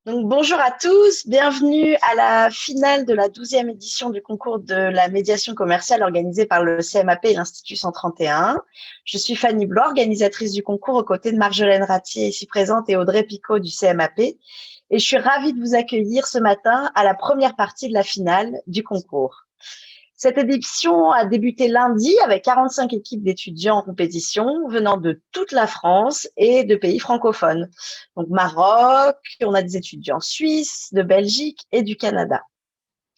Donc, bonjour à tous, bienvenue à la finale de la 12e édition du concours de la médiation commerciale organisée par le CMAP et l'Institut 131. Je suis Fanny Blois, organisatrice du concours aux côtés de Marjolaine Ratier, ici présente, et Audrey Picot du CMAP. Et je suis ravie de vous accueillir ce matin à la première partie de la finale du concours. Cette édition a débuté lundi avec 45 équipes d'étudiants en compétition venant de toute la France et de pays francophones. Donc Maroc, on a des étudiants suisses, de Belgique et du Canada,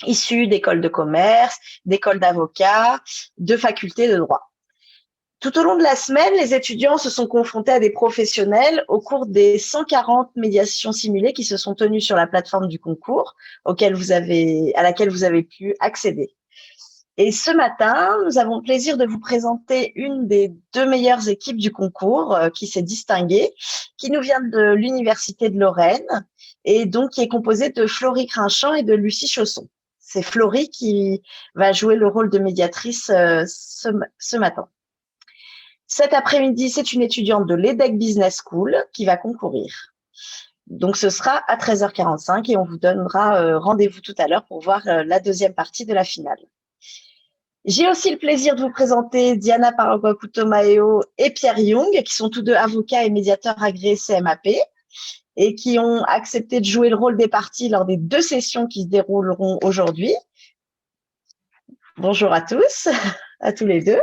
issus d'écoles de commerce, d'écoles d'avocats, de facultés de droit. Tout au long de la semaine, les étudiants se sont confrontés à des professionnels au cours des 140 médiations simulées qui se sont tenues sur la plateforme du concours à laquelle vous avez pu accéder. Et ce matin, nous avons le plaisir de vous présenter une des deux meilleures équipes du concours qui s'est distinguée, qui nous vient de l'Université de Lorraine et donc qui est composée de Florie Crinchamp et de Lucie Chausson. C'est Florie qui va jouer le rôle de médiatrice ce matin. Cet après-midi, c'est une étudiante de l'EDEC Business School qui va concourir. Donc, ce sera à 13h45 et on vous donnera rendez-vous tout à l'heure pour voir la deuxième partie de la finale. J'ai aussi le plaisir de vous présenter Diana Paraguacuto-Maeo et Pierre Young, qui sont tous deux avocats et médiateurs agréés CMAP et qui ont accepté de jouer le rôle des parties lors des deux sessions qui se dérouleront aujourd'hui. Bonjour à tous, à tous les deux.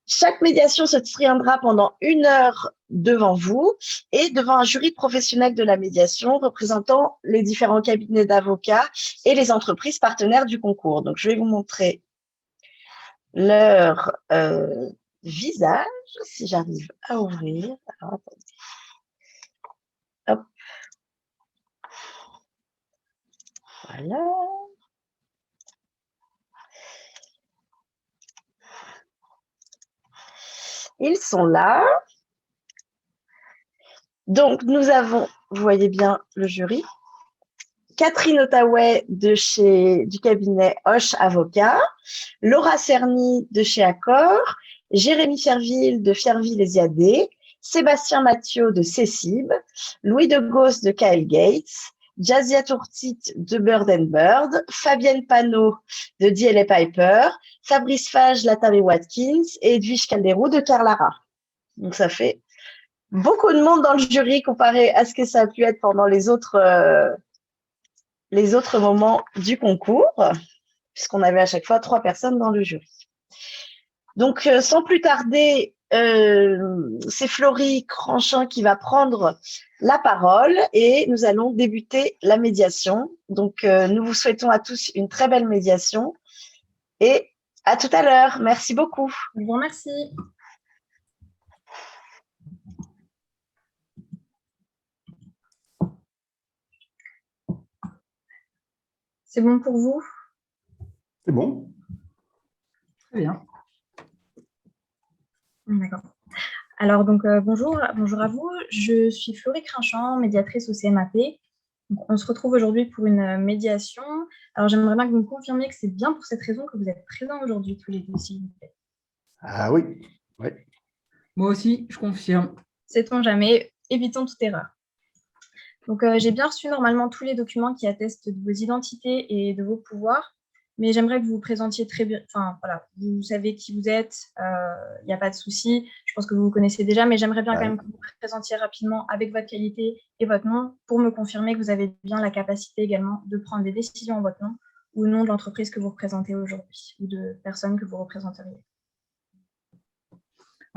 Chaque médiation se tiendra pendant 1 heure devant vous et devant un jury de professionnels de la médiation représentant les différents cabinets d'avocats et les entreprises partenaires du concours. Donc, je vais vous montrer leur visage, si j'arrive à ouvrir. Alors, attendez. Hop. Voilà. Ils sont là. Donc, nous avons, vous voyez bien le jury, Catherine Ottaway du cabinet Hoche Avocat, Laura Cerny de chez Accor, Jérémy Ferville de Fierville et Ziadé, Sébastien Mathieu de Cécib, Louis de Gauss de KL Gates, Jazia Tourtit de Bird Bird, Fabienne Panot de DLA Piper, Fabrice Fage, Latari Watkins et Edwige Calderou de Carlara. Donc ça fait beaucoup de monde dans le jury comparé à ce que ça a pu être pendant les autres moments du concours, puisqu'on avait à chaque fois 3 personnes dans le jury. Donc, sans plus tarder, c'est Florie Crinchamp qui va prendre la parole et nous allons débuter la médiation. Donc, nous vous souhaitons à tous une très belle médiation et à tout à l'heure. Merci beaucoup. Je vous remercie. C'est bon pour vous? C'est bon. Très bien. D'accord. Alors, donc, bonjour à vous. Je suis Florie Crinchamp, médiatrice au CMAP. Donc, on se retrouve aujourd'hui pour une médiation. Alors, j'aimerais bien que vous me confirmiez que c'est bien pour cette raison que vous êtes présents aujourd'hui tous les deux, s'il vous plaît. Ah oui. Ouais. Moi aussi, je confirme. Sait-on jamais, évitons toute erreur. Donc, j'ai bien reçu normalement tous les documents qui attestent de vos identités et de vos pouvoirs, mais j'aimerais que vous vous présentiez très bien. Enfin, voilà, vous savez qui vous êtes, il n'y a pas de souci. Je pense que vous vous connaissez déjà, mais j'aimerais bien quand même que vous vous présentiez rapidement avec votre qualité et votre nom pour me confirmer que vous avez bien la capacité également de prendre des décisions en votre nom ou au nom de l'entreprise que vous représentez aujourd'hui ou de personnes que vous représenteriez.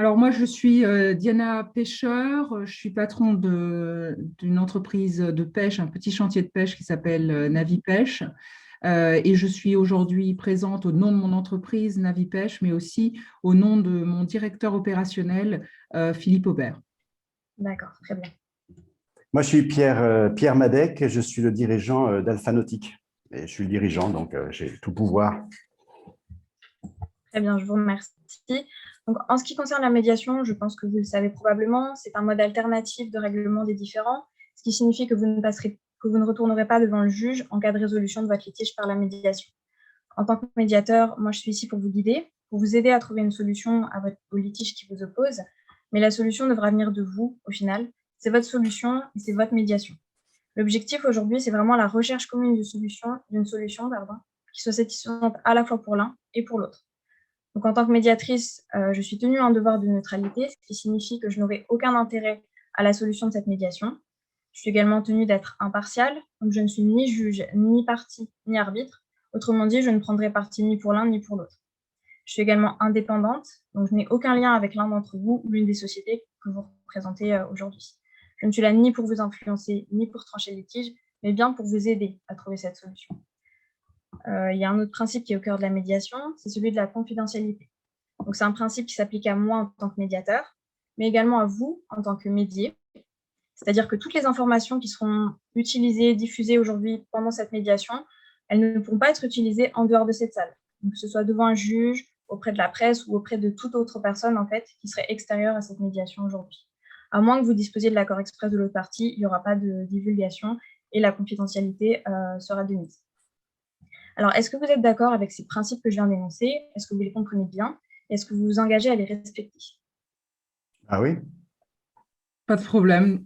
Alors moi, je suis Diana Pêcheur, je suis patron d'une entreprise de pêche, un petit chantier de pêche qui s'appelle Navipêche. Et je suis aujourd'hui présente au nom de mon entreprise Navipêche, mais aussi au nom de mon directeur opérationnel, Philippe Aubert. D'accord, très bien. Moi, je suis Pierre Madec, je suis le dirigeant d'Alpha Nautique. Et je suis le dirigeant, donc j'ai tout pouvoir. Très bien, je vous remercie. Donc, en ce qui concerne la médiation, je pense que vous le savez probablement, c'est un mode alternatif de règlement des différends, ce qui signifie que vous ne retournerez pas devant le juge en cas de résolution de votre litige par la médiation. En tant que médiateur, moi, je suis ici pour vous guider, pour vous aider à trouver une solution au litige qui vous oppose, mais la solution devra venir de vous, au final. C'est votre solution et c'est votre médiation. L'objectif aujourd'hui, c'est vraiment la recherche commune d'une solution qui soit satisfaisante à la fois pour l'un et pour l'autre. Donc, en tant que médiatrice, je suis tenue à un devoir de neutralité, ce qui signifie que je n'aurai aucun intérêt à la solution de cette médiation. Je suis également tenue d'être impartiale, donc je ne suis ni juge, ni partie, ni arbitre. Autrement dit, je ne prendrai parti ni pour l'un ni pour l'autre. Je suis également indépendante, donc je n'ai aucun lien avec l'un d'entre vous ou l'une des sociétés que vous représentez aujourd'hui. Je ne suis là ni pour vous influencer, ni pour trancher le litige, mais bien pour vous aider à trouver cette solution. Il y a un autre principe qui est au cœur de la médiation, c'est celui de la confidentialité. Donc, c'est un principe qui s'applique à moi en tant que médiateur, mais également à vous en tant que médié. C'est-à-dire que toutes les informations qui seront utilisées, diffusées aujourd'hui pendant cette médiation, elles ne pourront pas être utilisées en dehors de cette salle. Donc, que ce soit devant un juge, auprès de la presse ou auprès de toute autre personne en fait, qui serait extérieure à cette médiation aujourd'hui. À moins que vous disposiez de l'accord express de l'autre partie, il n'y aura pas de divulgation et la confidentialité sera de mise. Alors, est-ce que vous êtes d'accord avec ces principes que je viens d'énoncer? Est-ce que vous les comprenez bien? Est-ce que vous vous engagez à les respecter? Ah oui? Pas de problème.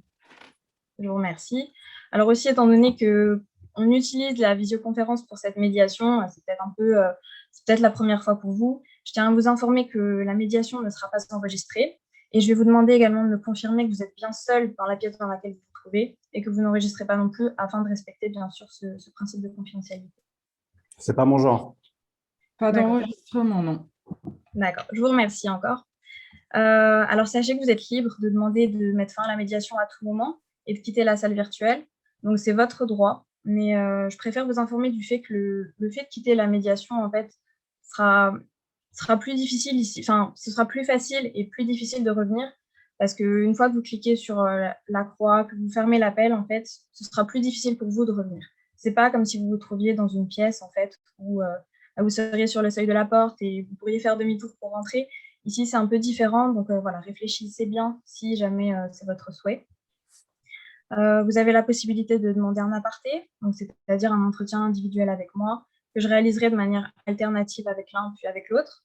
Je vous remercie. Alors aussi, étant donné qu'on utilise la visioconférence pour cette médiation, c'est peut-être la première fois pour vous, je tiens à vous informer que la médiation ne sera pas enregistrée et je vais vous demander également de me confirmer que vous êtes bien seul dans la pièce dans laquelle vous vous trouvez et que vous n'enregistrez pas non plus afin de respecter bien sûr ce principe de confidentialité. C'est pas mon genre. Pas d'enregistrement, non. D'accord, je vous remercie encore. Alors, sachez que vous êtes libre de demander de mettre fin à la médiation à tout moment et de quitter la salle virtuelle. Donc, c'est votre droit. Mais je préfère vous informer du fait que le fait de quitter la médiation, en fait, sera plus difficile ici. Enfin, ce sera plus facile et plus difficile de revenir parce qu'une fois que vous cliquez sur la croix, que vous fermez l'appel, en fait, ce sera plus difficile pour vous de revenir. C'est pas comme si vous vous trouviez dans une pièce, en fait, où vous seriez sur le seuil de la porte et vous pourriez faire demi-tour pour rentrer. Ici, c'est un peu différent, donc voilà, réfléchissez bien si jamais c'est votre souhait. Vous avez la possibilité de demander un aparté, c'est-à-dire un entretien individuel avec moi, que je réaliserai de manière alternative avec l'un puis avec l'autre.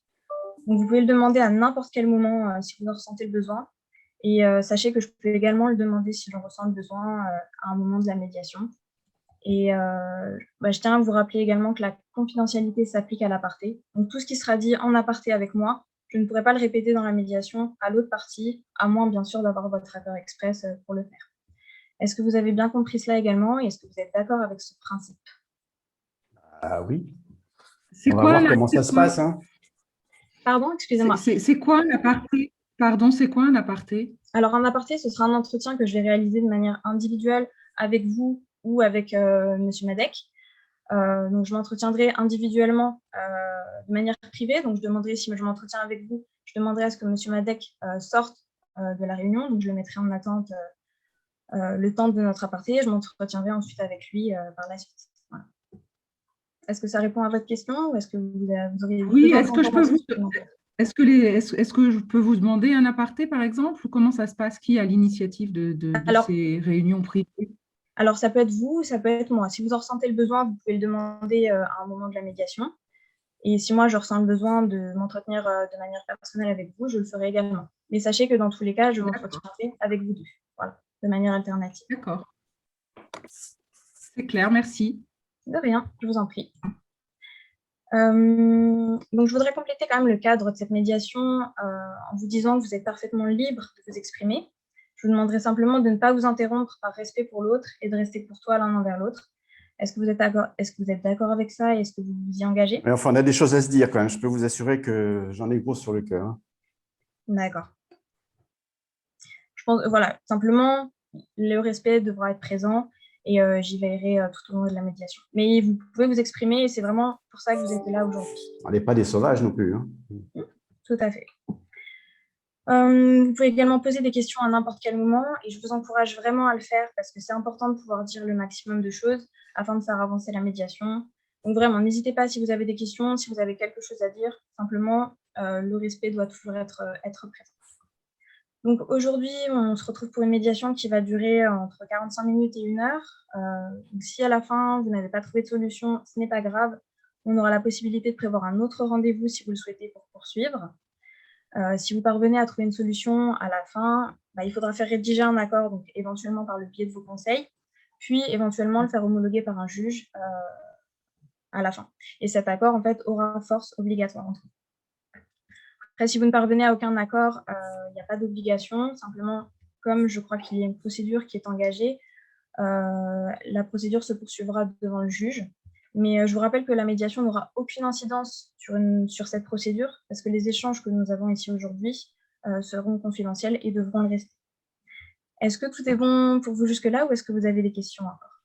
Donc, vous pouvez le demander à n'importe quel moment si vous en ressentez le besoin. Et sachez que je peux également le demander si j'en ressens le besoin à un moment de la médiation. Et je tiens à vous rappeler également que la confidentialité s'applique à l'aparté. Donc, tout ce qui sera dit en aparté avec moi, je ne pourrai pas le répéter dans la médiation à l'autre partie, à moins bien sûr d'avoir votre accord express pour le faire. Est-ce que vous avez bien compris cela également et est-ce que vous êtes d'accord avec ce principe? Ah oui. C'est On va quoi voir comment ça se passe. Hein. Pardon, excusez-moi. C'est quoi un aparté? Pardon, c'est quoi un aparté? Alors, un aparté, ce sera un entretien que je vais réaliser de manière individuelle avec vous ou avec M. Madec. Donc, je m'entretiendrai individuellement de manière privée. Donc, je demanderai, si je m'entretiens avec vous, je demanderai à ce que M. Madec sorte de la réunion. Donc, je le mettrai en attente le temps de notre aparté. Je m'entretiendrai ensuite avec lui par la suite. Voilà. Est-ce que ça répond à votre question ou est-ce que vous auriez Oui, besoin est-ce que je peux vous... Est-ce que je peux vous demander un aparté, par exemple, ou comment ça se passe? Qui a l'initiative de ces réunions privées? Alors, ça peut être vous, ça peut être moi. Si vous en ressentez le besoin, vous pouvez le demander à un moment de la médiation. Et si moi, je ressens le besoin de m'entretenir de manière personnelle avec vous, je le ferai également. Mais sachez que dans tous les cas, je m'entretiendrai avec vous deux, voilà, de manière alternative. D'accord. C'est clair, merci. De rien, je vous en prie. Donc, je voudrais compléter quand même le cadre de cette médiation en vous disant que vous êtes parfaitement libre de vous exprimer. Je vous demanderai simplement de ne pas vous interrompre par respect pour l'autre et de rester courtois l'un envers l'autre. Est-ce que vous êtes d'accord avec ça et est-ce que vous vous y engagez? Mais enfin, on a des choses à se dire quand même. Je peux vous assurer que j'en ai gros sur le cœur. Hein. D'accord. Je pense, voilà, simplement, le respect devra être présent et j'y veillerai tout au long de la médiation. Mais vous pouvez vous exprimer et c'est vraiment pour ça que vous êtes là aujourd'hui. On n'est pas des sauvages non plus. Hein. Tout à fait. Vous pouvez également poser des questions à n'importe quel moment et je vous encourage vraiment à le faire parce que c'est important de pouvoir dire le maximum de choses afin de faire avancer la médiation. Donc vraiment, n'hésitez pas si vous avez des questions, si vous avez quelque chose à dire, simplement le respect doit toujours être présent. Donc aujourd'hui, on se retrouve pour une médiation qui va durer entre 45 minutes et 1 heure. Donc si à la fin, vous n'avez pas trouvé de solution, ce n'est pas grave. On aura la possibilité de prévoir un autre rendez-vous si vous le souhaitez pour poursuivre. Si vous parvenez à trouver une solution à la fin, il faudra faire rédiger un accord, donc éventuellement par le biais de vos conseils. puis éventuellement le faire homologuer par un juge à la fin. Et cet accord, en fait, aura force obligatoire entre vous. Après, si vous ne parvenez à aucun accord, il n'y a pas d'obligation. Simplement, comme je crois qu'il y a une procédure qui est engagée, la procédure se poursuivra devant le juge. Mais je vous rappelle que la médiation n'aura aucune incidence sur cette procédure parce que les échanges que nous avons ici aujourd'hui seront confidentiels et devront le rester. Est-ce que tout est bon pour vous jusque-là ou est-ce que vous avez des questions encore?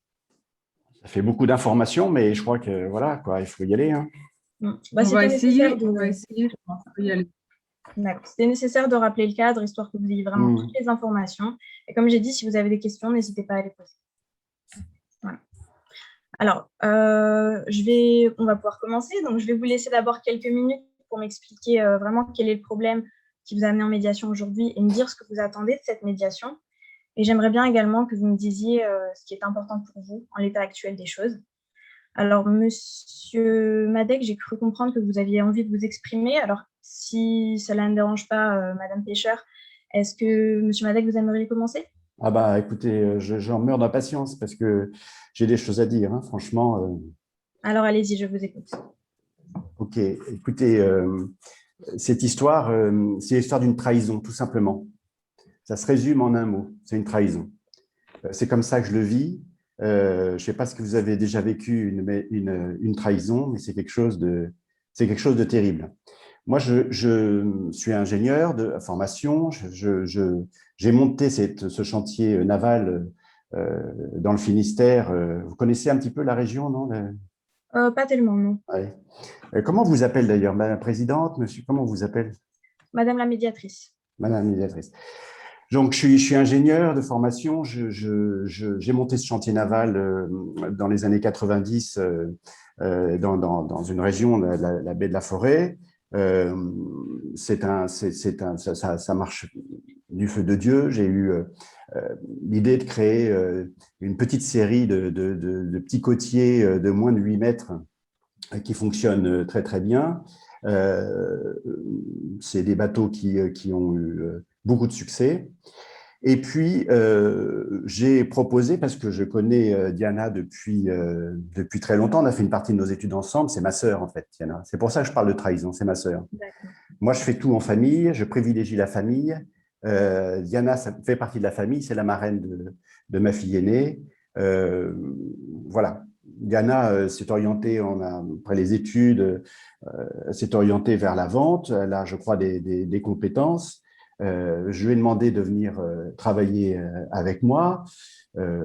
Ça fait beaucoup d'informations, mais je crois que voilà, quoi, il faut y aller. Hein. Bah, on va essayer, je pense qu'on peut y aller. C'était nécessaire de rappeler le cadre, histoire que vous ayez vraiment toutes les informations. Et comme j'ai dit, si vous avez des questions, n'hésitez pas à les poser. Voilà. Alors, on va pouvoir commencer. Donc, je vais vous laisser d'abord quelques minutes pour m'expliquer vraiment quel est le problème qui vous a amené en médiation aujourd'hui et me dire ce que vous attendez de cette médiation. Et j'aimerais bien également que vous me disiez ce qui est important pour vous en l'état actuel des choses. Alors, Monsieur Madec, j'ai cru comprendre que vous aviez envie de vous exprimer. Alors, si cela ne dérange pas Madame Pêcheur, est-ce que Monsieur Madec, vous aimeriez commencer? Ah bah écoutez, j'en meurs d'impatience parce que j'ai des choses à dire, hein, franchement. Alors, allez-y, je vous écoute. Ok, écoutez, cette histoire, c'est l'histoire d'une trahison, tout simplement. Ça se résume en un mot, c'est une trahison. C'est comme ça que je le vis. Je ne sais pas si vous avez déjà vécu une trahison, mais c'est quelque chose de terrible. Moi, je suis ingénieur de formation. J'ai monté ce chantier naval dans le Finistère. Vous connaissez un petit peu la région, non? Pas tellement, non. Ouais. Comment vous appelle d'ailleurs, Madame la Présidente, Monsieur? Comment vous appelle? Madame la médiatrice. Madame la médiatrice. Donc, je suis ingénieur de formation. J'ai monté ce chantier naval dans les années 90 dans une région, la baie de la Forêt. Ça marche du feu de Dieu. J'ai eu l'idée de créer une petite série de petits côtiers de moins de 8 mètres qui fonctionnent très, très bien. C'est des bateaux qui ont eu beaucoup de succès. Et puis, j'ai proposé, parce que je connais Diana depuis très longtemps, on a fait une partie de nos études ensemble, c'est ma sœur en fait, Diana. C'est pour ça que je parle de trahison, c'est ma sœur. Moi, je fais tout en famille, je privilégie la famille. Diana, ça fait partie de la famille, c'est la marraine de ma fille aînée. Voilà. Diana s'est orientée, après les études, s'est orientée vers la vente. Elle a, je crois, des compétences. Je lui ai demandé de venir travailler avec moi.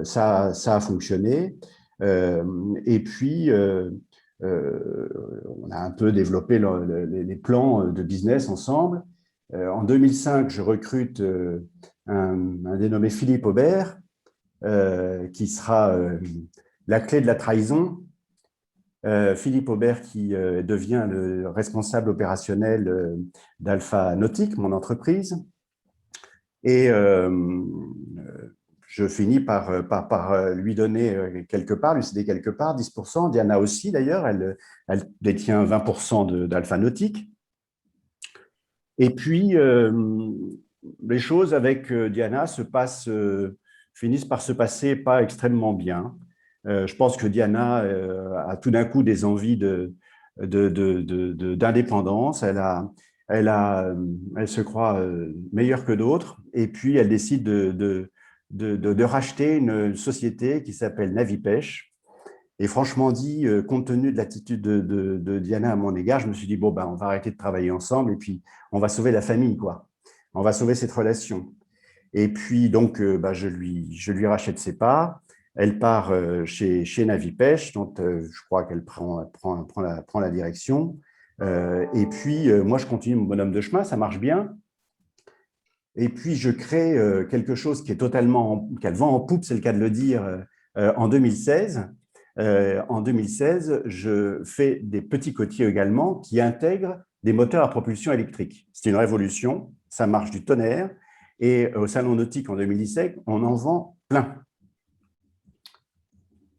Ça a fonctionné. Et puis, on a un peu développé les plans de business ensemble. En 2005, je recrute un dénommé Philippe Aubert, qui sera la clé de la trahison. Philippe Aubert qui devient le responsable opérationnel d'Alpha Nautique, mon entreprise. Et je finis par lui donner quelque part, lui céder quelque part, 10%. Diana aussi, d'ailleurs, elle détient 20% d'Alpha Nautique. Et puis, les choses avec Diana finissent par se passer pas extrêmement bien. Je pense que Diana a tout d'un coup des envies d'indépendance. Elle se croit meilleure que d'autres. Et puis, elle décide de racheter une société qui s'appelle Navipêche. Et franchement dit, compte tenu de l'attitude de Diana à mon égard, je me suis dit, bon, ben, on va arrêter de travailler ensemble et puis on va sauver la famille, quoi. On va sauver cette relation. Et puis, donc, je lui rachète ses parts. Elle part chez Navipêche, dont je crois qu'elle prend la direction. Et puis, moi, je continue mon bonhomme de chemin, ça marche bien. Et puis, je crée quelque chose qui a le vent en poupe, c'est le cas de le dire, en 2016. En 2016, je fais des petits côtiers également qui intègrent des moteurs à propulsion électrique. C'est une révolution, ça marche du tonnerre. Et au Salon Nautique en 2017, on en vend plein.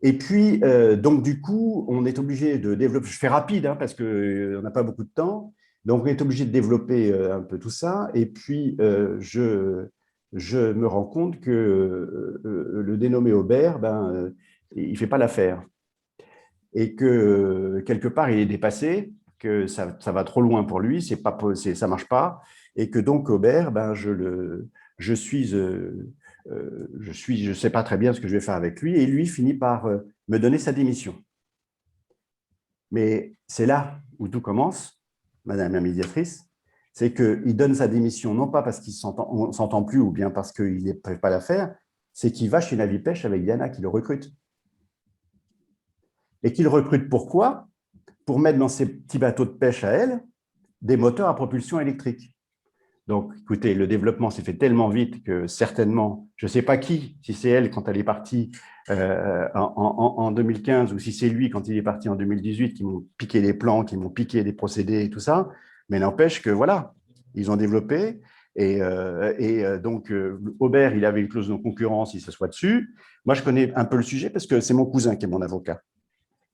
Et puis, donc du coup, on est obligé de développer, je fais rapide hein, parce qu'on n'a pas beaucoup de temps, donc on est obligé de développer un peu tout ça. Et puis, je je me rends compte que le dénommé Aubert, il ne fait pas l'affaire. Et que quelque part, il est dépassé, que ça va trop loin pour lui, ça ne marche pas. Et que donc, Aubert, je ne sais pas très bien ce que je vais faire avec lui. Et lui finit par me donner sa démission. Mais c'est là où tout commence, Madame la médiatrice, c'est qu'il donne sa démission, non pas parce qu'il ne s'entend plus ou bien parce qu'il ne peut pas la faire, c'est qu'il va chez Navipêche avec Diana qui le recrute. Et qu'il recrute pourquoi? Pour mettre dans ses petits bateaux de pêche à elle des moteurs à propulsion électrique. Donc, écoutez, le développement s'est fait tellement vite que certainement, je ne sais pas qui, si c'est elle quand elle est partie en 2015 ou si c'est lui quand il est parti en 2018, qui m'ont piqué des plans, qui m'ont piqué des procédés et tout ça, mais n'empêche que voilà, ils ont développé donc Aubert, il avait une clause de non-concurrence, il s'assoit dessus. Moi, je connais un peu le sujet parce que c'est mon cousin qui est mon avocat.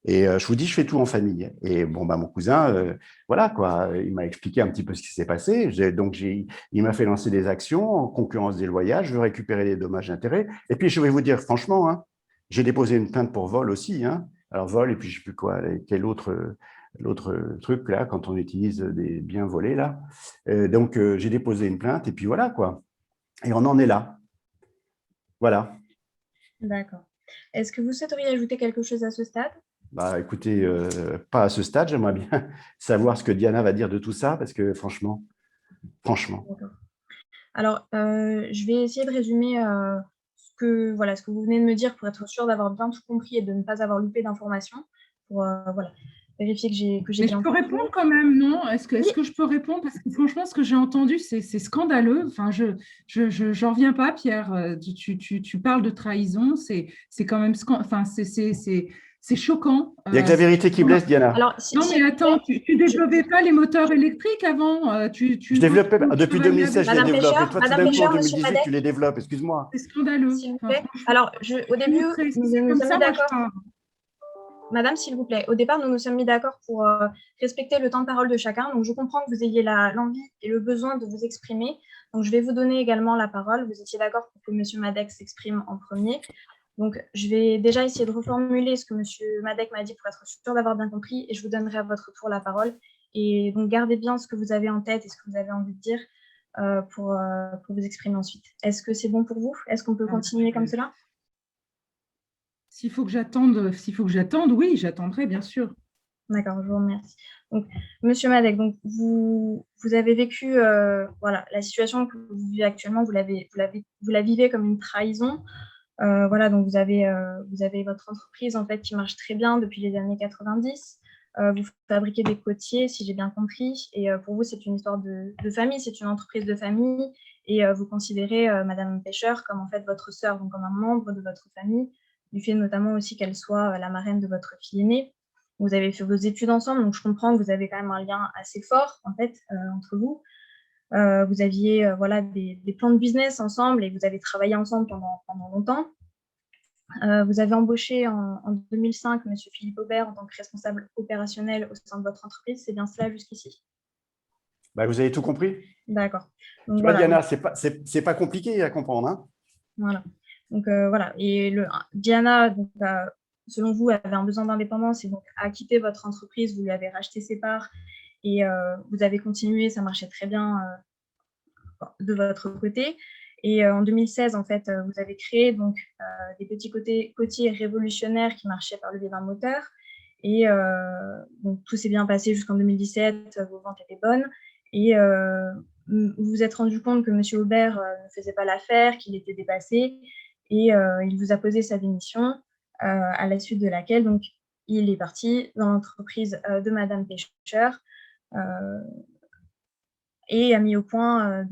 Et je vous dis, je fais tout en famille. Et bon, mon cousin, voilà quoi, il m'a expliqué un petit peu ce qui s'est passé. Il m'a fait lancer des actions en concurrence déloyale. Je veux récupérer les dommages d'intérêt. Et puis, je vais vous dire franchement, hein, j'ai déposé une plainte pour vol aussi. Hein. Alors, vol, et puis je ne sais plus quoi, quel l'autre truc là, quand on utilise des biens volés là. Donc, j'ai déposé une plainte et puis voilà quoi. Et on en est là. Voilà. D'accord. Est-ce que vous souhaiteriez ajouter quelque chose à ce stade? Écoutez, pas à ce stade, j'aimerais bien savoir ce que Diana va dire de tout ça, parce que franchement. Alors, je vais essayer de résumer ce que vous venez de me dire pour être sûr d'avoir bien tout compris et de ne pas avoir loupé d'informations, pour vérifier que j'ai Mais bien je peux compris. répondre quand même, non? Est-ce que je peux répondre? Parce que franchement, ce que j'ai entendu, c'est scandaleux. Enfin, j'en reviens pas, Pierre. Tu parles de trahison, c'est quand même c'est choquant. Il n'y a que la vérité qui blesse, Diana. Alors, non, mais attends, tu développais pas les moteurs électriques avant? Je développais, depuis 2016, je les développe. Et toi, tout d'un coup, en Monsieur 2018, Madec, tu les développes, excuse-moi. C'est scandaleux. s'il vous Enfin, plaît. Alors, au début, nous nous sommes mis d'accord. Madame, s'il vous plaît, au départ, nous nous sommes mis d'accord pour respecter le temps de parole de chacun. Donc, je comprends que vous ayez l'envie et le besoin de vous exprimer. Donc, je vais vous donner également la parole. Vous étiez d'accord pour que Monsieur Madec s'exprime en premier. Donc, je vais déjà essayer de reformuler ce que Monsieur Madec m'a dit pour être sûr d'avoir bien compris et je vous donnerai à votre tour la parole. Et donc, gardez bien ce que vous avez en tête et ce que vous avez envie de dire pour vous exprimer ensuite. Est-ce que c'est bon pour vous? Est-ce qu'on peut continuer comme cela? S'il faut que j'attende, oui, j'attendrai, bien sûr. D'accord, je vous remercie. Donc, Monsieur Madec, donc vous avez vécu la situation que vous vivez actuellement, vous la vivez comme une trahison. Donc vous avez votre entreprise en fait qui marche très bien depuis les années 90. Vous fabriquez des côtiers, si j'ai bien compris, et pour vous c'est une histoire de famille, c'est une entreprise de famille, et vous considérez Madame Pêcheur comme en fait votre sœur, donc comme un membre de votre famille, du fait notamment aussi qu'elle soit la marraine de votre fille aînée. Vous avez fait vos études ensemble, donc je comprends que vous avez quand même un lien assez fort en fait entre vous. Vous aviez des plans de business ensemble et vous avez travaillé ensemble pendant longtemps. Vous avez embauché en 2005 M. Philippe Aubert en tant que responsable opérationnel au sein de votre entreprise. C'est bien cela jusqu'ici? Vous avez tout compris? D'accord. Tu vois, Diana, c'est pas compliqué à comprendre. Hein. Voilà. Donc, Et Diana, donc, selon vous, avait un besoin d'indépendance et donc a quitté votre entreprise. Vous lui avez racheté ses parts et vous avez continué. Ça marchait très bien de votre côté. Et en 2016, en fait, vous avez créé donc, des petits côtiers révolutionnaires qui marchaient par le biais d'un moteur. Et donc, tout s'est bien passé jusqu'en 2017, vos ventes étaient bonnes. Et vous vous êtes rendu compte que M. Aubert ne faisait pas l'affaire, qu'il était dépassé. Et il vous a posé sa démission, à la suite de laquelle donc, il est parti dans l'entreprise de Madame Pêcheur. Et a mis au point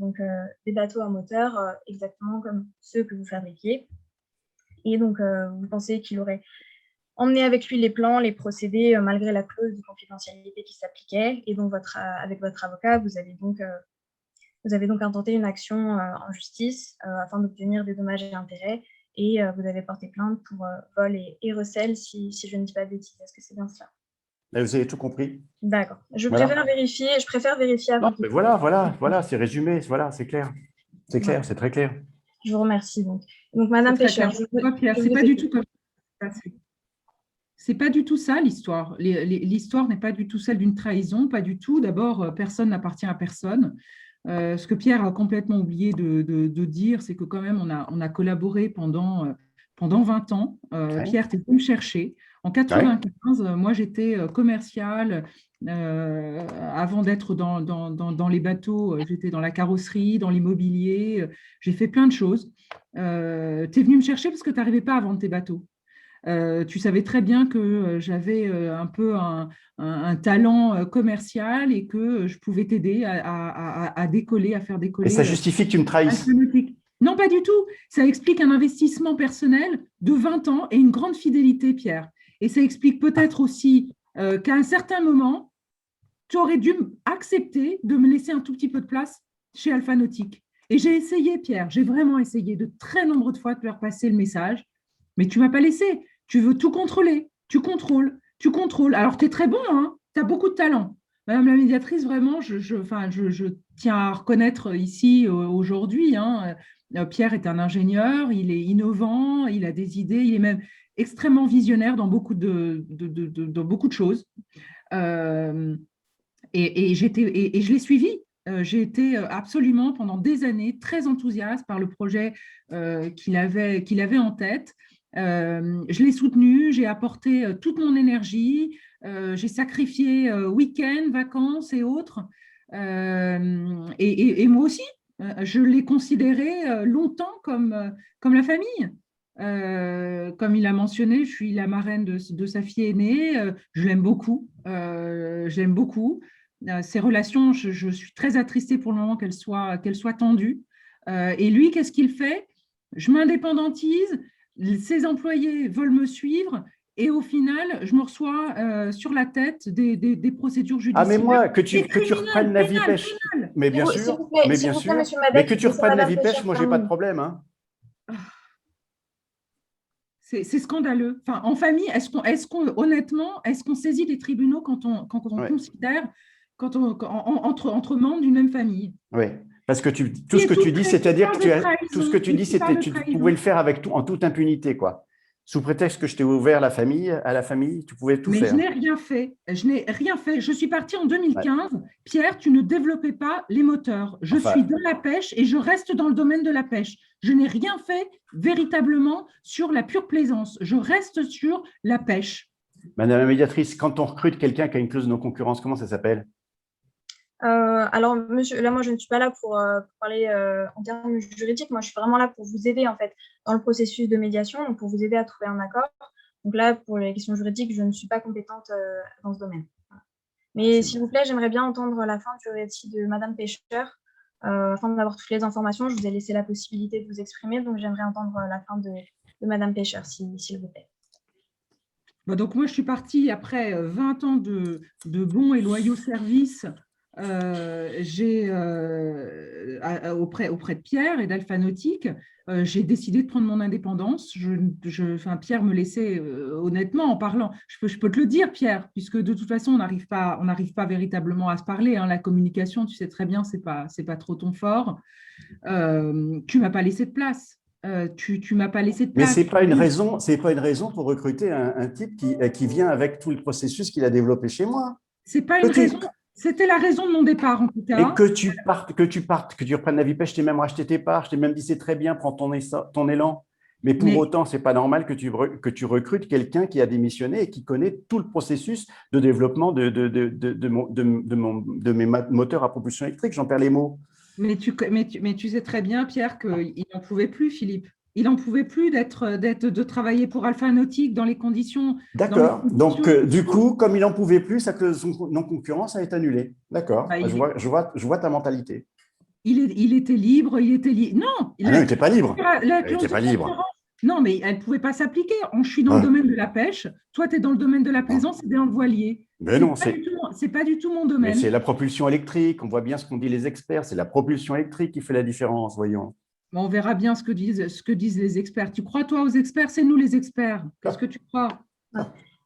des bateaux à moteur exactement comme ceux que vous fabriquiez. Et donc, vous pensez qu'il aurait emmené avec lui les plans, les procédés, malgré la clause de confidentialité qui s'appliquait. Et donc, avec votre avocat, vous avez donc intenté une action en justice afin d'obtenir des dommages et intérêts. Et vous avez porté plainte pour vol et recel, si je ne dis pas de bêtises. Est-ce que c'est bien cela? Vous avez tout compris? D'accord. Je préfère vérifier avant. Non, mais voilà, c'est résumé, voilà, c'est clair. C'est clair, c'est très clair. Je vous remercie. Donc Madame C'est très Pêcheur, clair. Toi, Pierre, je c'est vous pas du écoute. tout comme ça. C'est pas du tout ça l'histoire. L'histoire n'est pas du tout celle d'une trahison, pas du tout. D'abord, personne n'appartient à personne. Ce que Pierre a complètement oublié de dire, c'est que quand même, on a collaboré pendant 20 ans. Ouais. Pierre, tu es venu me chercher. En 95, moi, j'étais commerciale. Avant d'être dans les bateaux, j'étais dans la carrosserie, dans l'immobilier. J'ai fait plein de choses. Tu es venu me chercher parce que tu n'arrivais pas à vendre tes bateaux. Tu savais très bien que j'avais un peu un talent commercial et que je pouvais t'aider à décoller, à faire Et décoller. ça justifie que tu me trahisses? Non, pas du tout. Ça explique un investissement personnel de 20 ans et une grande fidélité, Pierre. Et ça explique peut-être aussi qu'à un certain moment, tu aurais dû accepter de me laisser un tout petit peu de place chez Alpha Nautique. Et j'ai essayé, Pierre, j'ai vraiment essayé de très nombreuses fois de faire passer le message, mais tu ne m'as pas laissé. Tu veux tout contrôler, tu contrôles, tu contrôles. Alors, tu es très bon, hein, tu as beaucoup de talent. Madame la médiatrice, vraiment, je tiens à reconnaître ici aujourd'hui, hein, Pierre est un ingénieur, il est innovant, il a des idées, il est même extrêmement visionnaire dans beaucoup dans beaucoup de choses. Et je l'ai suivi. J'ai été absolument pendant des années très enthousiaste par le projet qu'il avait en tête. Je l'ai soutenu, j'ai apporté toute mon énergie, j'ai sacrifié week-ends, vacances et autres. Et moi aussi, je l'ai considéré longtemps comme la famille. Comme il a mentionné, je suis la marraine de sa fille aînée. Je l'aime beaucoup. J'aime beaucoup. Ces relations, je suis très attristée pour le moment qu'elles soient tendues. Et lui, qu'est-ce qu'il fait? Je m'indépendantise, ses employés veulent me suivre et au final, je me reçois sur la tête des procédures judiciaires. Ah, mais moi, que tu reprennes Navipêche. Mais bien S'il sûr, vous plaît, mais s'il bien vous plaît, sûr. monsieur Madec, Mais que tu laissez reprennes Madame Navipêche, Pêcheur moi, j'ai pas de terminer. problème. Hein. C'est scandaleux. Enfin, en famille, honnêtement, est-ce qu'on saisit les tribunaux quand on Ouais. considère entre membres d'une même famille? Oui, parce que tout ce que tu dis, c'est-à-dire que tout ce que tu dis, c'était tu pouvais le faire en toute impunité, quoi. Sous prétexte que je t'ai ouvert à la famille, tu pouvais tout Mais faire. je n'ai rien fait. Je n'ai rien fait. Je suis partie en 2015. Ouais. Pierre, tu ne développais pas les moteurs. Je suis dans la pêche et je reste dans le domaine de la pêche. Je n'ai rien fait véritablement sur la pure plaisance. Je reste sur la pêche. Madame la médiatrice, quand on recrute quelqu'un qui a une clause de non-concurrence, comment ça s'appelle? Alors, monsieur, là, moi, je ne suis pas là pour parler en termes juridiques. Moi, je suis vraiment là pour vous aider, en fait, dans le processus de médiation, donc pour vous aider à trouver un accord. Donc là, pour les questions juridiques, je ne suis pas compétente dans ce domaine. Mais s'il vous plaît, j'aimerais bien entendre la fin du récit de Madame Pêcheur. Afin d'avoir toutes les informations, je vous ai laissé la possibilité de vous exprimer, donc j'aimerais entendre la fin de Madame Pêcheur, s'il vous plaît. Bon, donc moi, je suis partie après 20 ans de bons et loyaux services auprès de Pierre et d'Alpha Nautique. J'ai décidé de prendre mon indépendance. Pierre me laissait, honnêtement, en parlant, je peux te le dire, Pierre, puisque de toute façon, on n'arrive pas véritablement à se parler. Hein. La communication, tu sais très bien, c'est pas trop ton fort. Tu ne m'as pas laissé de place. Tu m'as pas laissé de place. Mais c'est pas une raison pour recruter un type qui vient avec tout le processus qu'il a développé chez moi. C'est pas une raison. C'était la raison de mon départ, en tout cas. Et que tu reprennes Navipêche, je t'ai même racheté tes parts, je t'ai même dit c'est très bien, prends ton élan. Mais pour autant, c'est pas normal que tu recrutes quelqu'un qui a démissionné et qui connaît tout le processus de développement de mes moteurs à propulsion électrique. J'en perds les mots. Mais tu sais très bien, Pierre, qu'il n'en pouvait plus, Philippe. Il n'en pouvait plus de travailler pour Alpha Nautique dans les conditions… D'accord. Donc, du coup, comme il n'en pouvait plus, son non-concurrence a été annulée. D'accord. Bah, je vois ta mentalité. Il était libre, Non, il n'était pas libre. Il n'était pas libre. Non, mais elle ne pouvait pas s'appliquer. Je suis dans le domaine de la pêche. Toi, tu es dans le domaine de la plaisance et dans le voilier. Mais non, c'est pas du tout mon domaine. Mais c'est la propulsion électrique. On voit bien ce qu'ont dit les experts. C'est la propulsion électrique qui fait la différence, voyons. On verra bien ce que disent les experts. Tu crois, toi, aux experts? C'est nous, les experts. Qu'est-ce que tu crois?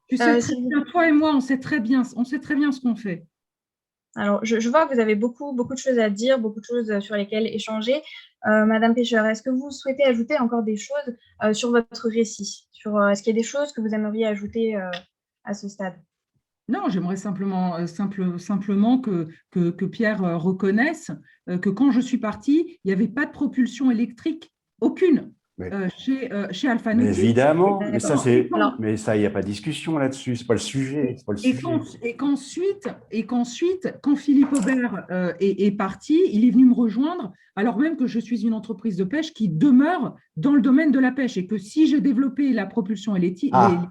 Tu sais très bien, toi et moi, on sait très bien ce qu'on fait. Alors, je vois que vous avez beaucoup de choses à dire, beaucoup de choses sur lesquelles échanger. Madame Pêcheur, est-ce que vous souhaitez ajouter encore des choses sur votre récit? Est-ce qu'il y a des choses que vous aimeriez ajouter à ce stade? Non, j'aimerais simplement que Pierre reconnaisse que quand je suis partie, il n'y avait pas de propulsion électrique, aucune, Mais, chez Alpha mais Nautique. évidemment, mais ça, D'accord. Alors, mais ça, il n'y a pas de discussion là-dessus. C'est pas le sujet. C'est pas le sujet. Qu'ensuite, quand Philippe Aubert est parti, il est venu me rejoindre, alors même que je suis une entreprise de pêche qui demeure dans le domaine de la pêche et que si j'ai développé la propulsion électrique, Ah,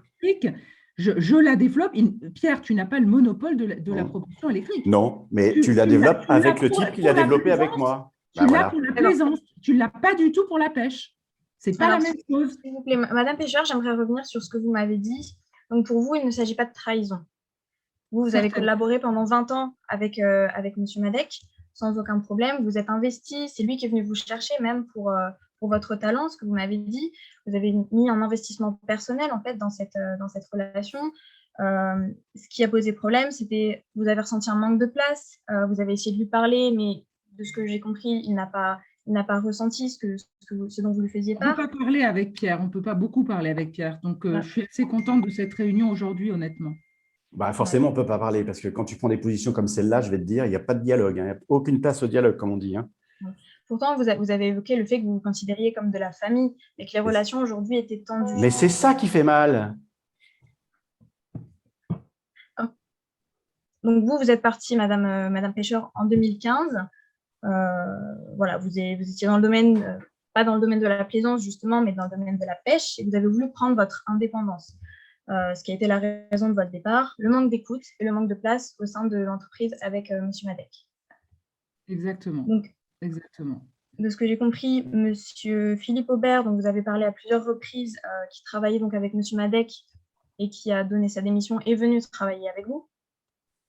je la développe. Pierre, tu n'as pas le monopole de la propulsion électrique. non, mais tu la Tu l'as développes avec le type qui l'a pour la développé avec plaisance, moi. tu Ben l'as voilà. pour la d'accord. plaisance, tu ne l'as pas du tout pour la pêche. Ce n'est pas la Alors, même chose. s'il vous plaît, Madame Pêcheur, j'aimerais revenir sur ce que vous m'avez dit. Donc, pour vous, il ne s'agit pas de trahison. Vous avez Certainement. collaboré pendant 20 ans avec Monsieur Madec, sans aucun problème. Vous êtes investi, c'est lui qui est venu vous chercher même pour votre talent, ce que vous m'avez dit. Vous avez mis un investissement personnel en fait dans cette relation. Ce qui a posé problème, c'était vous avez ressenti un manque de place. Vous avez essayé de lui parler, mais de ce que j'ai compris, il n'a pas ressenti ce dont vous lui faisiez On ne peut part. pas parler avec Pierre, on ne peut pas beaucoup parler avec Pierre. Donc, Voilà. je suis assez contente de cette réunion aujourd'hui, honnêtement. Bah, forcément, on ne peut pas parler parce que quand tu prends des positions comme celle-là, je vais te dire, il n'y a pas de dialogue. Il n'y a aucune place au dialogue, comme on dit. Pourtant, vous avez évoqué le fait que vous vous considériez comme de la famille et que les relations aujourd'hui étaient tendues. Mais c'est ça qui fait mal. Donc, vous êtes partie, Madame Pêcheur, en 2015. Voilà, vous étiez dans le domaine, pas dans le domaine de la plaisance, justement, mais dans le domaine de la pêche, et vous avez voulu prendre votre indépendance. Ce qui a été la raison de votre départ, le manque d'écoute et le manque de place au sein de l'entreprise avec Monsieur Madec. Exactement. Donc, Exactement. de ce que j'ai compris, Monsieur Philippe Aubert, dont vous avez parlé à plusieurs reprises, qui travaillait donc avec Monsieur Madec et qui a donné sa démission, est venu travailler avec vous.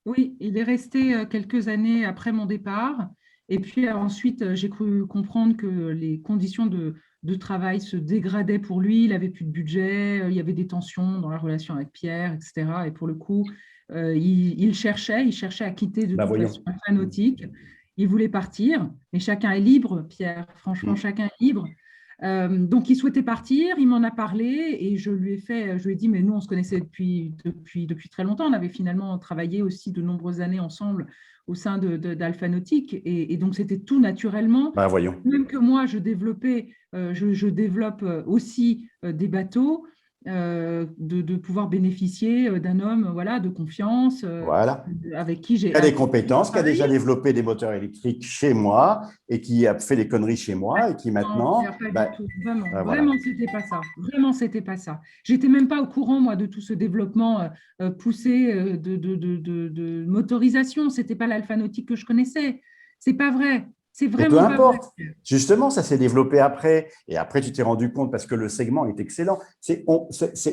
Oui, il est resté quelques années après mon départ. Et puis ensuite, j'ai cru comprendre que les conditions de travail se dégradaient pour lui. Il n'avait plus de budget, il y avait des tensions dans la relation avec Pierre, etc. Et pour le coup, il cherchait à quitter de toute façon Alpha Nautique. Il voulait partir, mais chacun est libre, Pierre. Franchement, chacun est libre. Donc, il souhaitait partir, il m'en a parlé et je lui ai dit, mais nous, on se connaissait depuis très longtemps. On avait finalement travaillé aussi de nombreuses années ensemble au sein d'Alpha Nautique et donc, c'était tout naturellement. Bah, voyons. Même que moi, je développe aussi des bateaux, de pouvoir bénéficier d'un homme voilà, de confiance Voilà. avec qui j'ai… Qui a des compétences, qui a déjà développé des moteurs électriques chez moi et qui a fait des conneries chez moi et qui maintenant… Non, pas du tout. Vraiment, voilà. vraiment, c'était pas ça. Vraiment, c'était pas ça. J'étais même pas au courant, moi, de tout ce développement poussé de motorisation. C'était pas l'Alpha Nautique que je connaissais. C'est pas vrai. C'est Mais vraiment peu pas importe. vrai. Justement, ça s'est développé après. Et après, tu t'es rendu compte parce que le segment est excellent.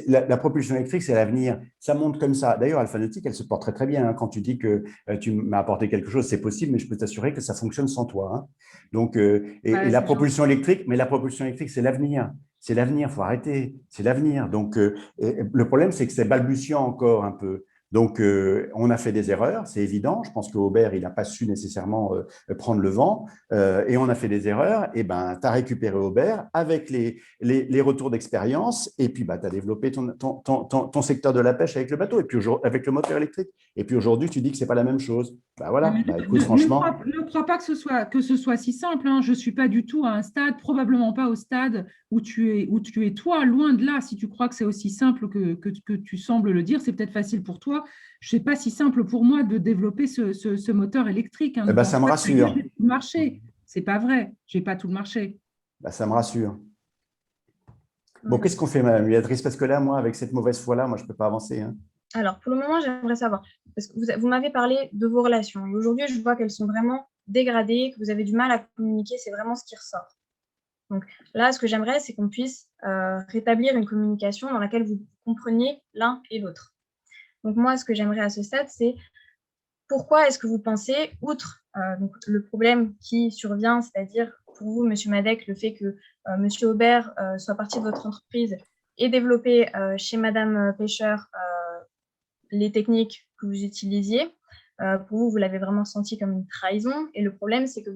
La propulsion électrique, c'est l'avenir. Ça monte comme ça. D'ailleurs, Alpha Nautique, elle se porte très, très bien. Quand tu dis que tu m'as apporté quelque chose, c'est possible, mais je peux t'assurer que ça fonctionne sans toi. Donc, et la propulsion électrique, mais la propulsion électrique, c'est l'avenir. C'est l'avenir, il faut arrêter. C'est l'avenir. Donc, le problème, c'est que c'est balbutiant encore un peu. Donc, on a fait des erreurs, c'est évident. Je pense qu'Aubert, il n'a pas su nécessairement prendre le vent et on a fait des erreurs. Et ben, tu as récupéré Aubert avec les retours d'expérience et puis tu as développé ton secteur de la pêche avec le bateau et puis avec le moteur électrique. Et puis aujourd'hui, tu dis que ce n'est pas la même chose. Ben voilà, écoute, franchement. Ne crois pas que ce soit si simple. Hein. Je ne suis pas du tout à un stade, probablement pas au stade où tu es toi, loin de là. Si tu crois que c'est aussi simple que tu sembles le dire, c'est peut-être facile pour toi. Ce n'est pas si simple pour moi de développer ce moteur électrique. Hein. Eh ben, ça me rassure. J'ai tout le marché. Ce n'est pas vrai. Je n'ai pas tout le marché. Ben, ça me rassure. Bon, qu'est-ce qu'on fait, Madame Béatrice? Parce que là, moi, avec cette mauvaise foi-là, moi, je ne peux pas avancer. Hein. Alors, pour le moment, j'aimerais savoir, parce que vous m'avez parlé de vos relations. Et aujourd'hui, je vois qu'elles sont vraiment dégradées, que vous avez du mal à communiquer. C'est vraiment ce qui ressort. Donc là, ce que j'aimerais, c'est qu'on puisse rétablir une communication dans laquelle vous compreniez l'un et l'autre. Donc moi, ce que j'aimerais à ce stade, c'est pourquoi est-ce que vous pensez, outre donc, le problème qui survient, c'est-à-dire pour vous, Monsieur Madec, le fait que Monsieur Aubert soit parti de votre entreprise et développer chez Madame Pêcheur les techniques que vous utilisiez, Pour vous, vous l'avez vraiment senti comme une trahison. Et le problème, c'est que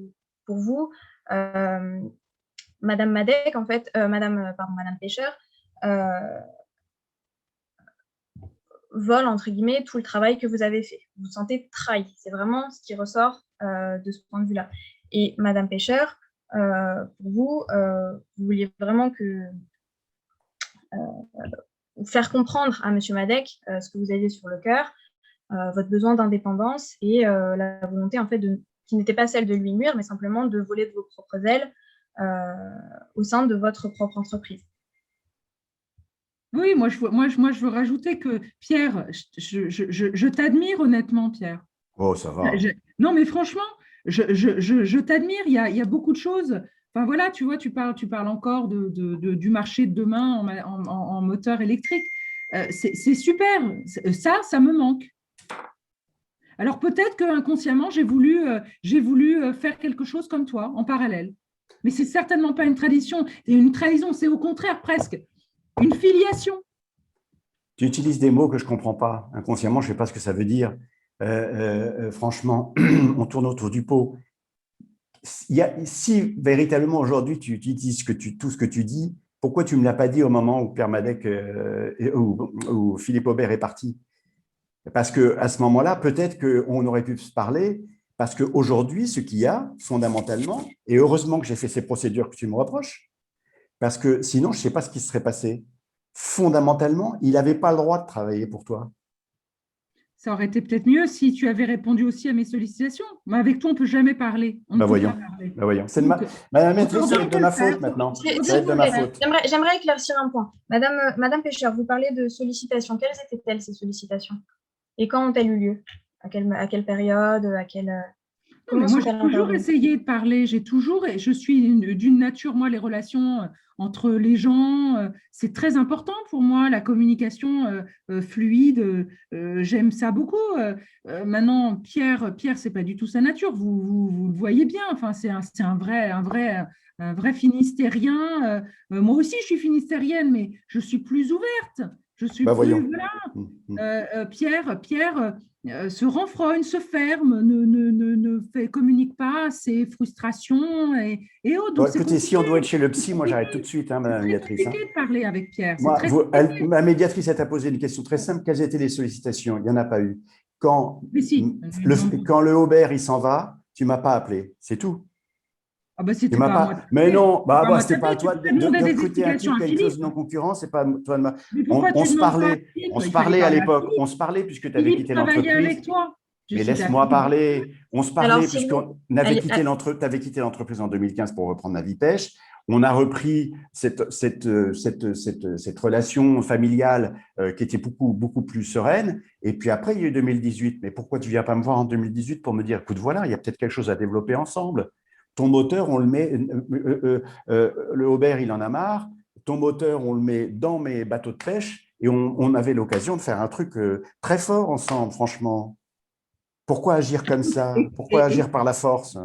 pour vous, Madame Madec, en fait, Madame Pêcheur, vole, entre guillemets, tout le travail que vous avez fait. Vous vous sentez trahi. C'est vraiment ce qui ressort de ce point de vue-là. Et Madame Pêcheur, pour vous, vous vouliez vraiment faire comprendre à Monsieur Madec ce que vous aviez sur le cœur, votre besoin d'indépendance et la volonté, en fait, qui n'était pas celle de lui nuire, mais simplement de voler de vos propres ailes au sein de votre propre entreprise. Oui, moi, je veux rajouter que, Pierre, je t'admire honnêtement, Pierre. Oh, ça va. Non, mais franchement, je t'admire. Il y a beaucoup de choses. Enfin, voilà, tu vois, tu parles encore du marché de demain en moteur électrique. C'est super. Ça me manque. Alors, peut-être qu'inconsciemment, j'ai voulu faire quelque chose comme toi, en parallèle. Mais c'est certainement pas une tradition. Et une trahison, c'est au contraire presque une filiation. Tu utilises des mots que je ne comprends pas. Inconsciemment, je ne sais pas ce que ça veut dire. Franchement, on tourne autour du pot. Si véritablement aujourd'hui tu utilises tout ce que tu dis, pourquoi tu ne me l'as pas dit au moment où Pierre Madec où Philippe Aubert est parti? Parce qu'à ce moment-là, peut-être qu'on aurait pu se parler, parce qu'aujourd'hui, ce qu'il y a fondamentalement, et heureusement que j'ai fait ces procédures que tu me reproches, parce que sinon, je ne sais pas ce qui se serait passé. Fondamentalement, il n'avait pas le droit de travailler pour toi. Ça aurait été peut-être mieux si tu avais répondu aussi à mes sollicitations. Mais avec toi, on ne peut jamais parler. Voyons. C'est Madame Maîtrise, ça va être de ma faute maintenant. J'aimerais éclaircir un point. Madame Pêcheur, vous parlez de sollicitations. Quelles étaient-elles, ces sollicitations? Et quand ont-elles eu lieu? À quelle période? Moi, j'ai toujours essayé de parler. Je suis d'une nature, moi, les relations entre les gens, c'est très important pour moi, la communication fluide. J'aime ça beaucoup. Maintenant, Pierre, c'est pas du tout sa nature. Vous le voyez bien. Enfin, c'est un vrai Finistérien. Moi aussi, je suis finistérienne, mais je suis plus ouverte. Je suis plus. Voilà. Pierre. Se renfrogne, se ferme, ne communique pas ses frustrations et autres. Donc, écoutez, si on doit être chez le psy, moi j'arrête tout de suite, Madame la médiatrice. C'est compliqué de parler avec Pierre. Ma médiatrice, elle t'a posé une question très simple. Quelles étaient les sollicitations? Il n'y en a pas eu. Quand le Aubert, il s'en va, tu ne m'as pas appelé. C'est tout. Ah bah, c'était pas mais non, c'était pas à toi de recruter un type qui a une clause de non-concurrence, c'est pas toi de on se parlait à l'époque, on se parlait puisque tu avais quitté l'entreprise. Mais laisse-moi parler. On se parlait puisqu'on avait quitté l'entreprise, tu avais quitté l'entreprise en 2015 pour reprendre Navipêche. On a repris cette relation familiale qui était beaucoup plus sereine. Et puis après, il y a eu 2018. Mais pourquoi tu ne viens pas me voir en 2018 pour me dire, écoute, voilà, il y a peut-être quelque chose à développer ensemble. Ton moteur, on le met, le Aubert, il en a marre. Ton moteur, on le met dans mes bateaux de pêche et on avait l'occasion de faire un truc très fort ensemble, franchement. Pourquoi agir comme ça? Pourquoi agir par la force?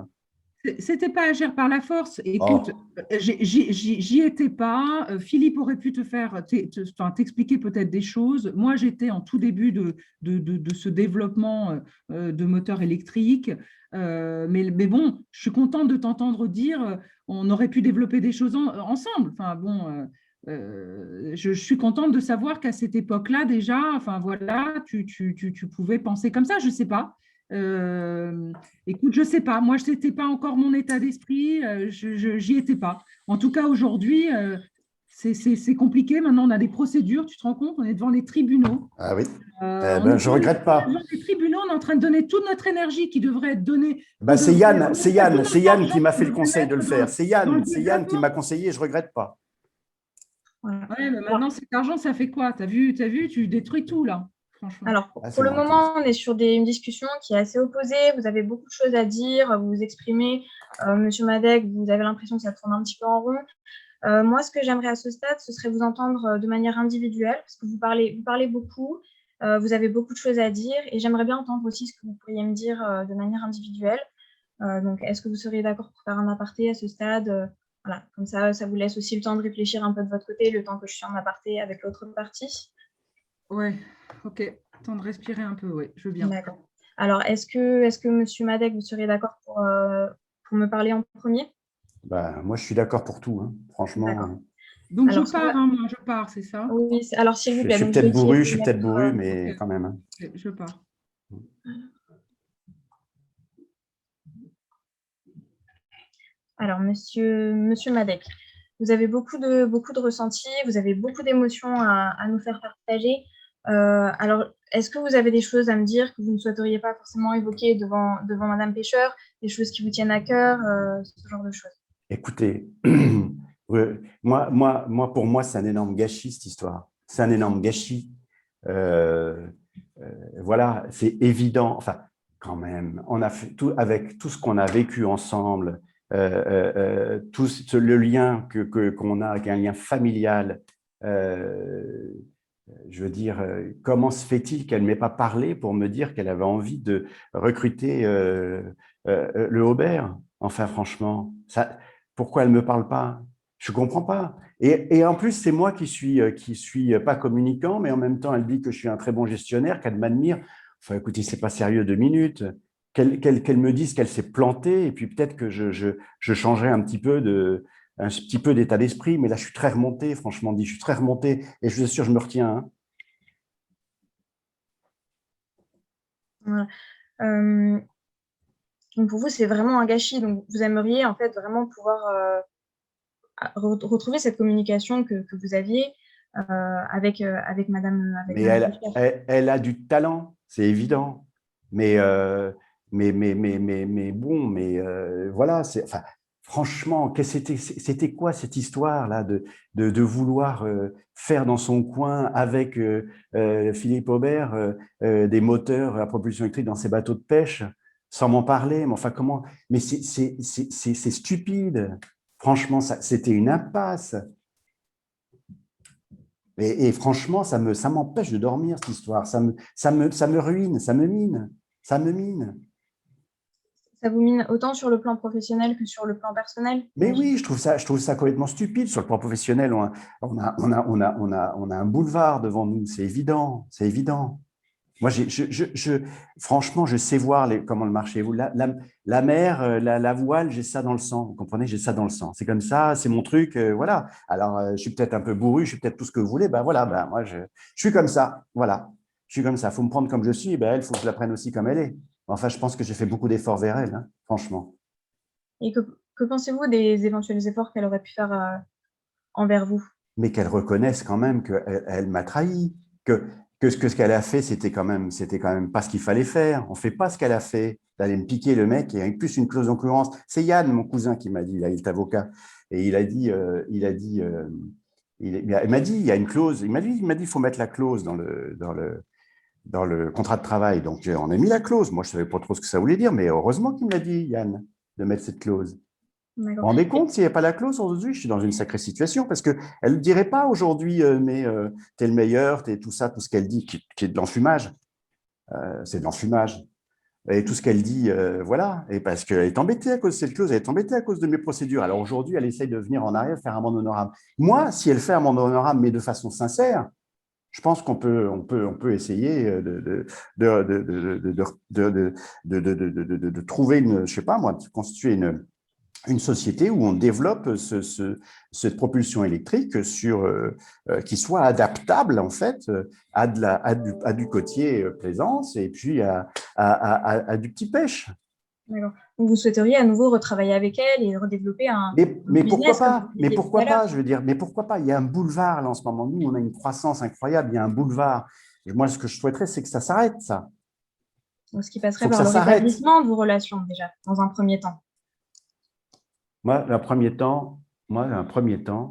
C'était pas agir par la force. Écoute, j'y étais pas. Philippe aurait pu t'expliquer peut-être des choses. Moi, j'étais en tout début de ce développement de moteurs électriques. Mais bon, je suis contente de t'entendre dire on aurait pu développer des choses ensemble. Enfin bon, je suis contente de savoir qu'à cette époque-là déjà, enfin voilà, tu pouvais penser comme ça. Je sais pas. Écoute, je sais pas. Moi, ce n'était pas encore mon état d'esprit. J'y étais pas. En tout cas, aujourd'hui, c'est compliqué. Maintenant, on a des procédures. Tu te rends compte? On est devant les tribunaux. Ah oui. Je regrette pas. Devant les tribunaux, on est en train de donner toute notre énergie qui devrait être donnée. C'est Yann qui m'a fait le conseil de le faire. C'est Yann qui m'a conseillé. Je regrette pas. Voilà. Ouais, mais maintenant, cet argent, ça fait quoi? T'as vu, tu détruis tout là. Alors, pour le moment, on est sur une discussion qui est assez opposée. Vous avez beaucoup de choses à dire, vous vous exprimez. Monsieur Madec, vous avez l'impression que ça tourne un petit peu en rond. Moi, ce que j'aimerais à ce stade, ce serait vous entendre de manière individuelle, parce que vous parlez beaucoup, vous avez beaucoup de choses à dire, et j'aimerais bien entendre aussi ce que vous pourriez me dire de manière individuelle. Donc, est-ce que vous seriez d'accord pour faire un aparté à ce stade? Voilà, comme ça vous laisse aussi le temps de réfléchir un peu de votre côté, le temps que je suis en aparté avec l'autre partie. Ouais, ok. Temps de respirer un peu, oui, je veux bien. D'accord. Alors, est-ce que Monsieur Madec, vous seriez d'accord pour me parler en premier? Ben, moi, je suis d'accord pour tout, hein. D'accord. Franchement. Donc, je Alors, pars, hein, moi, je pars, c'est ça? oui, alors s'il vous Je plaît, suis donc je vais peut-être essayer de bourru, je vous suis peut-être mettre. bourru, Ok, mais quand même, hein. je pars. Alors, Monsieur Madec, vous avez beaucoup de ressentis, vous avez beaucoup d'émotions à nous faire partager. Alors, est-ce que vous avez des choses à me dire que vous ne souhaiteriez pas forcément évoquer devant Madame Pêcheur, des choses qui vous tiennent à cœur, ce genre de choses? Écoutez, pour moi, c'est un énorme gâchis, cette histoire. C'est un énorme gâchis. Euh, voilà, c'est évident. Enfin, quand même, on a fait tout avec tout ce qu'on a vécu ensemble, le lien qu'on a, qui est un lien familial. Je veux dire, comment se fait-il qu'elle ne m'ait pas parlé pour me dire qu'elle avait envie de recruter le Aubert? Enfin, franchement, ça, pourquoi elle ne me parle pas? Je ne comprends pas. Et en plus, c'est moi qui suis pas communicant, mais en même temps, elle dit que je suis un très bon gestionnaire, qu'elle m'admire. Enfin, écoutez, c'est pas sérieux 2 minutes. Qu'elle me dise qu'elle s'est plantée, et puis peut-être que je changerai un petit peu d'état d'esprit, mais là, je suis très remonté, franchement dit, je suis très remonté, et je vous assure, je me retiens, hein. Voilà. Euh, donc pour vous, c'est vraiment un gâchis. Donc vous aimeriez en fait vraiment pouvoir retrouver cette communication que vous aviez avec Mais Madame Pêcheur. elle a du talent, c'est évident. Mais, mais bon, voilà. Enfin, franchement, c'était quoi cette histoire-là de vouloir faire dans son coin avec Philippe Aubert des moteurs à propulsion électrique dans ses bateaux de pêche, sans m'en parler. Mais enfin, comment? Mais c'est stupide. Franchement, c'était une impasse. Et franchement, ça m'empêche de dormir, cette histoire. Ça me ruine, ça me mine. Ça me mine. Ça vous mine autant sur le plan professionnel que sur le plan personnel, Mais j'imagine. oui, je trouve ça complètement stupide. Sur le plan professionnel, on a un boulevard devant nous, c'est évident, c'est évident. Moi, franchement, je sais voir comment le marché évolue. La mer, la voile, j'ai ça dans le sang. Vous comprenez, j'ai ça dans le sang. C'est comme ça, c'est mon truc. Voilà. Alors, je suis peut-être un peu bourru, je suis peut-être tout ce que vous voulez. Ben voilà, ben moi, je suis comme ça. Voilà. Je suis comme ça. Il faut me prendre comme je suis. Ben, elle, il faut que je la prenne aussi comme elle est. Enfin, je pense que j'ai fait beaucoup d'efforts vers elle, hein, franchement. Et que pensez-vous des éventuels efforts qu'elle aurait pu faire envers vous? Mais qu'elle reconnaisse quand même qu'elle m'a trahi, que ce qu'elle a fait, c'était quand même pas ce qu'il fallait faire. On fait pas ce qu'elle a fait, d'aller me piquer le mec, et avec plus une clause d'occurrence. C'est Yann, mon cousin, qui m'a dit, là, il est avocat, et il m'a dit, il y a une clause, il m'a dit, il faut mettre la clause dans le contrat de travail. Donc, on a mis la clause. Moi, je savais pas trop ce que ça voulait dire, mais heureusement qu'il me l'a dit, Yann, de mettre cette clause. Vous vous D'accord. rendez compte, s'il n'y a pas la clause aujourd'hui, je suis dans une sacrée situation parce qu'elle ne dirait pas aujourd'hui, mais t'es le meilleur, t'es tout ça, tout ce qu'elle dit, qui est de l'enfumage. C'est de l'enfumage. Et tout ce qu'elle dit, voilà. Et parce qu'elle est embêtée à cause de cette clause, elle est embêtée à cause de mes procédures. Alors aujourd'hui, elle essaye de venir en arrière, faire un amende honorable. Moi, si elle fait un amende honorable, mais de façon sincère, je pense qu'on peut essayer de trouver une, je sais pas moi, de constituer une société où on développe cette propulsion électrique qui soit adaptable en fait à du côtier plaisance et puis à du petit pêche. D'accord. Donc, vous souhaiteriez à nouveau retravailler avec elle et redévelopper un Mais pourquoi business, comme pas? vous Mais disiez tout pourquoi à l'heure. pas? Je veux dire, mais pourquoi pas? Il y a un boulevard là en ce moment. Nous, on a une croissance incroyable. Il y a un boulevard. Et moi, ce que je souhaiterais, c'est que ça s'arrête, ça. Donc, ce qui Il faut passerait que par ça le s'arrête. rétablissement de vos relations, déjà, dans un premier temps. Moi, un premier temps,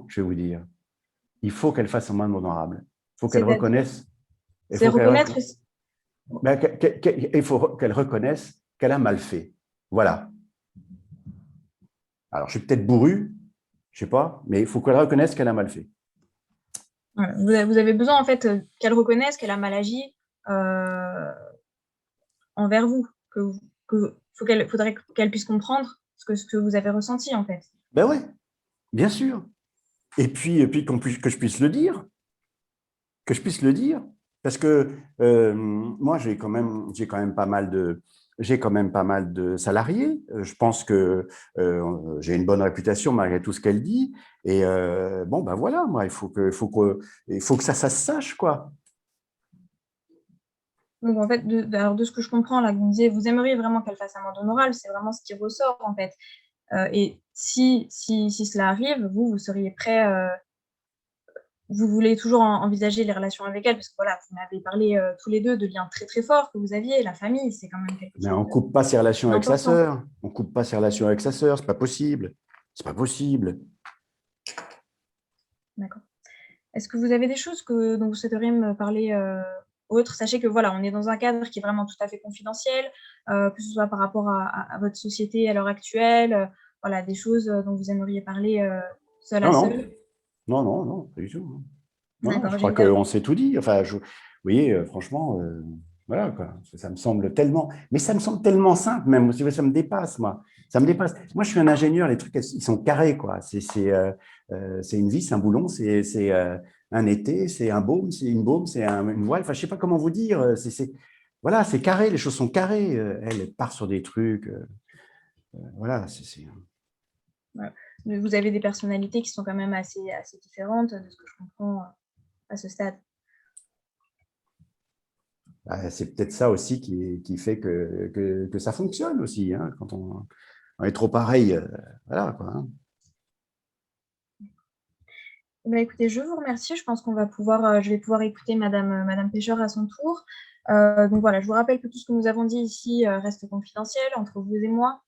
je vais vous dire, il faut qu'elle fasse un amende honorable. Il faut qu'elle C'est-à-dire, reconnaisse. Il c'est faut qu'elle reconnaître. ben, il faut qu'elle reconnaisse qu'elle a mal fait. Voilà. Alors, je suis peut-être bourru, je ne sais pas, mais il faut qu'elle reconnaisse qu'elle a mal fait. Voilà. Vous avez besoin, en fait, qu'elle reconnaisse qu'elle a mal agi envers vous. Faudrait qu'elle puisse comprendre ce que vous avez ressenti, en fait. Ben oui, bien sûr. Et puis que je puisse le dire. Que je puisse le dire. Parce que moi, j'ai quand même pas mal de salariés. Je pense que j'ai une bonne réputation malgré tout ce qu'elle dit. Et bon, ben voilà, moi, il faut que ça se sache, quoi. Donc, en fait, alors, de ce que je comprends, là, vous me disiez, vous aimeriez vraiment qu'elle fasse un mandat moral, c'est vraiment ce qui ressort, en fait. Et si cela arrive, vous seriez prêt, vous voulez toujours envisager les relations avec elle, parce que voilà, vous m'avez parlé tous les deux de liens très très forts que vous aviez, la famille, c'est quand même quelque Mais chose on coupe pas ses relations avec sa d'important. sœur. On coupe pas ses relations avec sa sœur. C'est pas possible. C'est pas possible. D'accord. Est-ce que vous avez des choses dont vous souhaiteriez me parler autres? Sachez que voilà, on est dans un cadre qui est vraiment tout à fait confidentiel, que ce soit par rapport à votre société à l'heure actuelle, voilà, des choses dont vous aimeriez parler seul à Non, non, seul. non, non, non, pas du tout. Non, non, je D'accord, crois génial. qu'on s'est tout dit. Enfin, vous voyez, franchement, voilà, quoi. Ça me semble tellement, mais ça me semble tellement simple, même. Ça me dépasse, moi. Ça me dépasse. Moi, je suis un ingénieur, les trucs, ils sont carrés, quoi. C'est une vis, un boulon, c'est un été, c'est un baume, c'est une baume, c'est une voile. Enfin, je sais pas comment vous dire. Voilà, c'est carré, les choses sont carrées. Elle part sur des trucs. Voilà, Voilà. Mais vous avez des personnalités qui sont quand même assez différentes de ce que je comprends à ce stade. c'est peut-être ça aussi qui fait que ça fonctionne aussi, hein, quand on est trop pareil. Voilà, quoi, hein. Eh ben, écoutez, je vous remercie. Je pense je vais pouvoir écouter Madame Pêcheur à son tour. Donc voilà, je vous rappelle que tout ce que nous avons dit ici reste confidentiel entre vous et moi.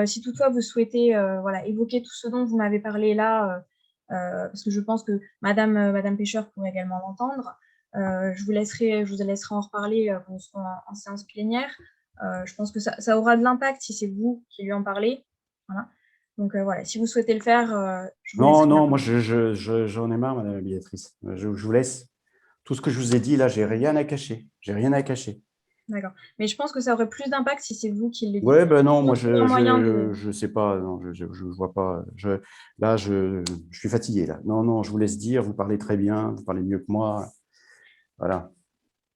Si toutefois vous souhaitez voilà, évoquer tout ce dont vous m'avez parlé là, parce que je pense que Madame Pêcheur pourrait également l'entendre, je vous laisserai en reparler quand nous serons en séance plénière. Je pense que ça aura de l'impact si c'est vous qui lui en parlez. Voilà. Donc voilà, si vous souhaitez le faire, je vous Non, laisserai la non, moi, parole. j'en ai marre, Madame la médiatrice. Je vous laisse. Tout ce que je vous ai dit, là, j'ai rien à cacher. J'ai rien à cacher. D'accord. Mais je pense que ça aurait plus d'impact si c'est vous qui le dites. Ouais, ben non, Sinon, moi, trouver un moyen de… je sais pas. Non, je vois pas. Là, je suis fatigué, là. Non, non, je vous laisse dire. Vous parlez très bien. Vous parlez mieux que moi. Voilà.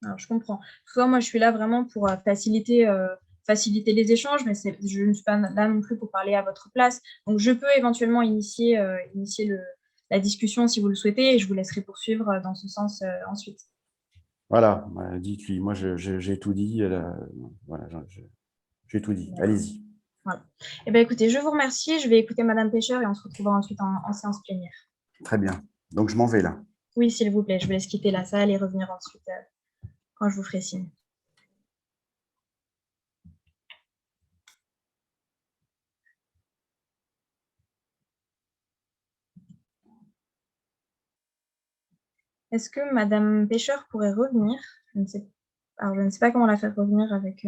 Alors, je comprends. Soit moi, je suis là vraiment pour faciliter les échanges, mais je ne suis pas là non plus pour parler à votre place. Donc, je peux éventuellement initier la discussion si vous le souhaitez et je vous laisserai poursuivre dans ce sens ensuite. Voilà. Dites-lui. Moi, j'ai tout dit. Voilà, j'ai tout dit. D'accord. Allez-y. Voilà. Eh bien, écoutez, je vous remercie. Je vais écouter Madame Pêcheur et on se retrouvera ensuite en séance plénière. Très bien. Donc, je m'en vais là. Oui, s'il vous plaît, je vous laisse quitter la salle et revenir ensuite quand je vous ferai signe. Est-ce que Madame Pêcheur pourrait revenir? Je ne sais Alors, je ne sais pas comment la faire revenir avec…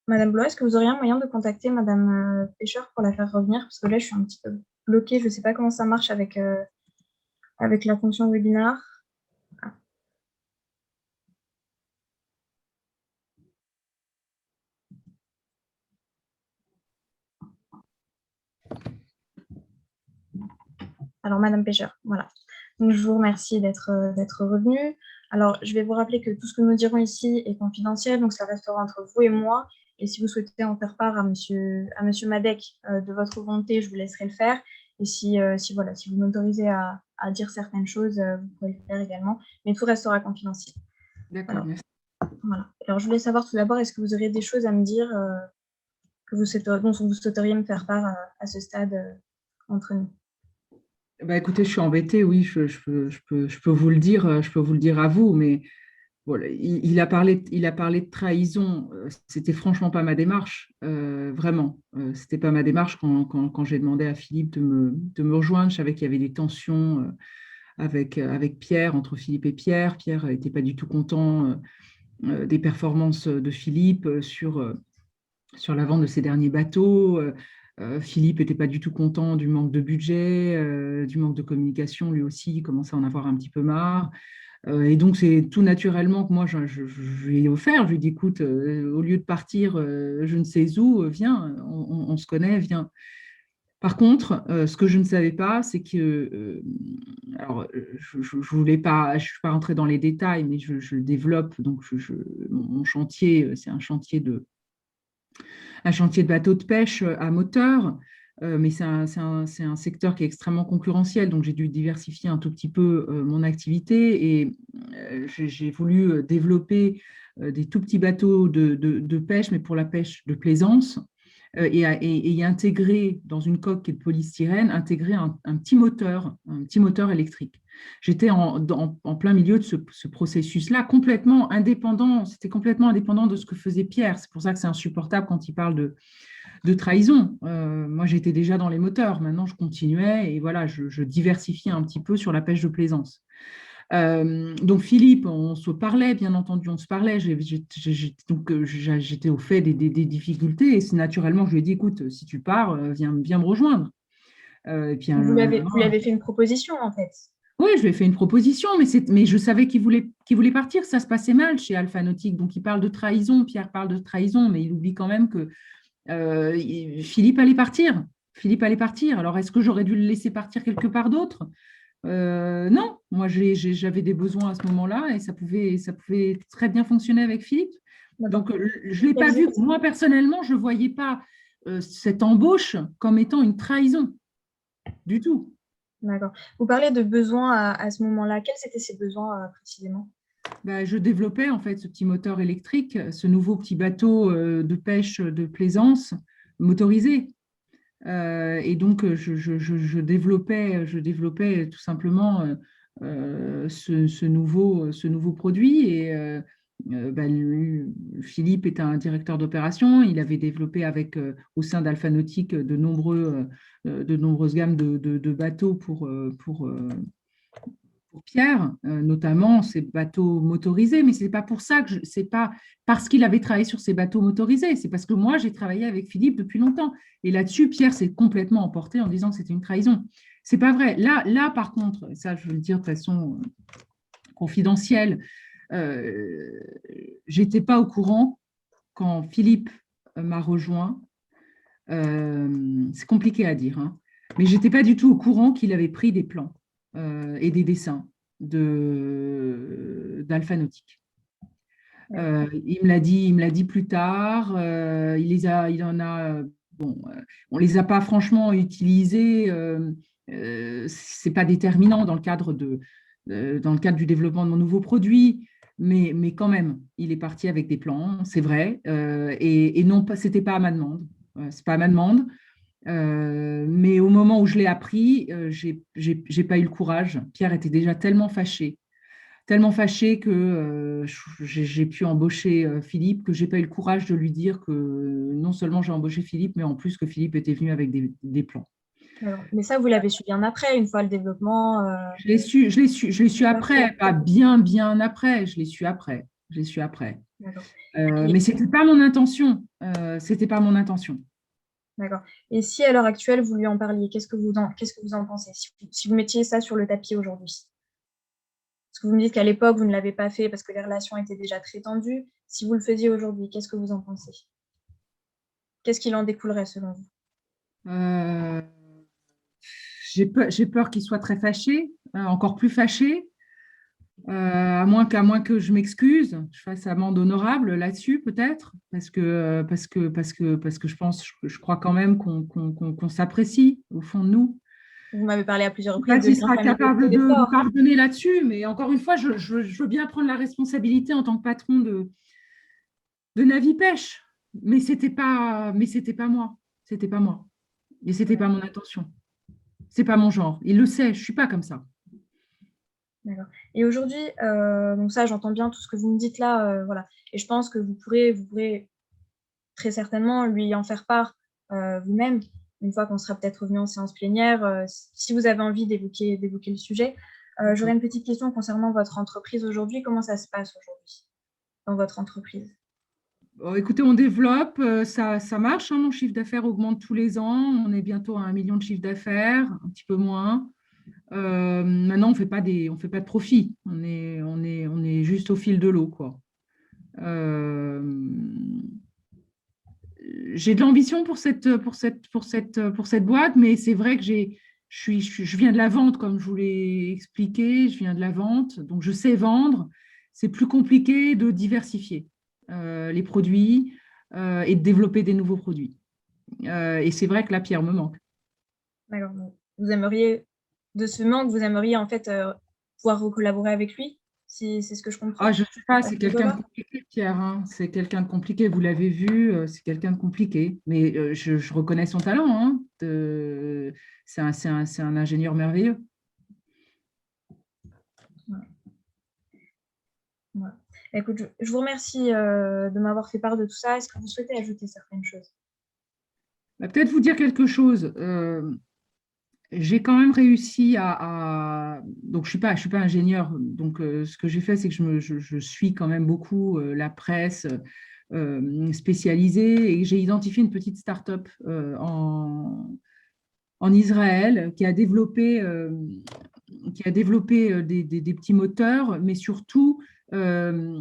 Madame Blois, est-ce que vous auriez un moyen de contacter Madame Pêcheur pour la faire revenir? Parce que là, je suis un petit peu bloquée. Je ne sais pas comment ça marche avec la fonction webinar. Ah. Alors, Madame Pêcheur, voilà. Donc, je vous remercie d'être revenue. Alors, je vais vous rappeler que tout ce que nous dirons ici est confidentiel, donc ça restera entre vous et moi. Et si vous souhaitez en faire part à Monsieur Madec de votre volonté, je vous laisserai le faire. Et voilà, si vous m'autorisez à dire certaines choses, vous pouvez le faire également. Mais tout restera confidentiel. D'accord, merci. Voilà. Alors, je voulais savoir tout d'abord, est-ce que vous auriez des choses à me dire dont vous souhaiteriez me faire part à ce stade entre nous? Bah, écoutez, je suis embêtée, oui, je peux vous le dire à vous, mais voilà, il a parlé de trahison. C'était franchement pas ma démarche, vraiment. C'était pas ma démarche quand j'ai demandé à Philippe de me rejoindre. Je savais qu'il y avait des tensions avec Pierre, entre Philippe et Pierre. Pierre n'était pas du tout content des performances de Philippe sur la vente de ses derniers bateaux. Philippe n'était pas du tout content du manque de budget, du manque de communication. Lui aussi, il commençait à en avoir un petit peu marre. Et donc, c'est tout naturellement que moi, je lui ai offert. Je lui ai dit, écoute, au lieu de partir, je ne sais où, viens, on se connaît, viens. Par contre, ce que je ne savais pas, c'est que, alors, je voulais pas, je suis pas rentrée dans les détails, mais je le développe. Donc, mon chantier, c'est un chantier de bateau de pêche à moteur, mais c'est un secteur qui est extrêmement concurrentiel, donc j'ai dû diversifier un tout petit peu mon activité et j'ai voulu développer des tout petits bateaux de pêche, mais pour la pêche de plaisance, et y intégrer dans une coque qui est de polystyrène, intégrer un petit moteur électrique. J'étais en plein milieu de ce processus-là, complètement indépendant. C'était complètement indépendant de ce que faisait Pierre. C'est pour ça que c'est insupportable quand il parle de trahison. Moi, j'étais déjà dans les moteurs. Maintenant, je continuais et voilà, je diversifiais un petit peu sur la pêche de plaisance. Donc Philippe, on se parlait, bien entendu, on se parlait. J'étais au fait des difficultés et naturellement, je lui ai dit, écoute, si tu pars, viens me rejoindre. Et puis, Vous lui avez fait une proposition, en fait. oui, je lui ai fait une proposition, mais je savais qu'il voulait partir. Ça se passait mal chez Alpha Nautique. Donc, il parle de trahison, Pierre parle de trahison, mais il oublie quand même que Philippe allait partir. Philippe allait partir. Alors, est-ce que j'aurais dû le laisser partir quelque part d'autre? Non, moi, j'avais des besoins à ce moment-là et ça pouvait très bien fonctionner avec Philippe. Donc, je ne l'ai pas vu. Moi, personnellement, je ne voyais pas cette embauche comme étant une trahison du tout. D'accord. Vous parlez de besoins à ce moment-là. Quels étaient ces besoins précisément? Je développais en fait ce petit moteur électrique, ce nouveau petit bateau de pêche de plaisance motorisé. Et donc, je développais tout simplement ce nouveau produit. Et Philippe est un directeur d'opération. Il avait développé au sein d'Alpha Nautique de nombreuses gammes de bateaux pour Pierre, notamment ces bateaux motorisés, mais c'est pas pour ça que c'est pas parce qu'il avait travaillé sur ces bateaux motorisés, c'est parce que moi j'ai travaillé avec Philippe depuis longtemps. Et là-dessus, Pierre s'est complètement emporté en disant que c'était une trahison. C'est pas vrai. Là, par contre, ça je veux le dire de façon confidentielle, j'étais pas au courant quand Philippe m'a rejoint. C'est compliqué à dire, hein, mais j'étais pas du tout au courant qu'il avait pris des plans et des dessins d'Alpha Nautique. Il me l'a dit plus tard. On les a pas franchement utilisés. C'est pas déterminant dans le cadre du développement de mon nouveau produit, mais quand même, il est parti avec des plans, c'est vrai. Et non, c'était pas à ma demande. C'est pas à ma demande. Mais au moment où je l'ai appris, j'ai pas eu le courage. Pierre était déjà tellement fâché que j'ai pu embaucher Philippe, que j'ai pas eu le courage de lui dire que non seulement j'ai embauché Philippe, mais en plus que Philippe était venu avec des plans. Alors, mais ça, vous l'avez su bien après, une fois le développement. Je l'ai su après, pas bien après. Je l'ai su après. Mais c'était pas mon intention. C'était pas mon intention. D'accord. Et si à l'heure actuelle, vous lui en parliez, qu'est-ce que vous en pensez si vous mettiez ça sur le tapis aujourd'hui? Parce que vous me dites qu'à l'époque, vous ne l'avez pas fait parce que les relations étaient déjà très tendues. Si vous le faisiez aujourd'hui, qu'est-ce que vous en pensez? Qu'est-ce qu'il en découlerait selon vous? J'ai peur qu'il soit très fâché, encore plus fâché, à moins que je m'excuse, je fasse amende honorable là-dessus peut-être, parce que je crois quand même qu'on s'apprécie au fond de nous. Vous m'avez parlé à plusieurs reprises. Il sera capable de me pardonner là-dessus, mais encore une fois, je veux bien prendre la responsabilité en tant que patron de Navipêche, mais c'était pas moi, et c'était pas mon intention, c'est pas mon genre. Il le sait, je suis pas comme ça. D'accord. Et aujourd'hui, donc ça, j'entends bien tout ce que vous me dites là, voilà. Et je pense que vous pourrez très certainement lui en faire part vous-même, une fois qu'on sera peut-être revenu en séance plénière, si vous avez envie d'évoquer le sujet. J'aurais une petite question concernant votre entreprise aujourd'hui. Comment ça se passe aujourd'hui dans votre entreprise? Écoutez, on développe, ça marche, hein, mon chiffre d'affaires augmente tous les ans. On est bientôt à 1 million de chiffre d'affaires, un petit peu moins. Maintenant, on fait pas de profit. On est juste au fil de l'eau, quoi. Euh, j'ai de l'ambition pour cette boîte, mais c'est vrai que je viens de la vente, comme je vous l'ai expliqué, je viens de la vente, donc je sais vendre. C'est plus compliqué de diversifier les produits et de développer des nouveaux produits. Et c'est vrai que la pierre me manque. D'accord. Vous aimeriez, de ce manque, vous aimeriez en fait pouvoir collaborer avec lui, si c'est ce que je comprends. Ah, je ne sais pas, À c'est ce quelqu'un de niveau-là. compliqué, Pierre, hein. C'est quelqu'un de compliqué, vous l'avez vu, c'est quelqu'un de compliqué. Mais je reconnais son talent, hein. C'est un ingénieur merveilleux. Voilà. Écoute, je vous remercie de m'avoir fait part de tout ça. Est-ce que vous souhaitez ajouter certaines choses? Bah, peut-être vous dire quelque chose. J'ai quand même réussi donc, je suis pas ingénieur. Donc, ce que j'ai fait, c'est que je suis quand même beaucoup la presse spécialisée et j'ai identifié une petite start-up en Israël qui a développé des petits moteurs, mais surtout un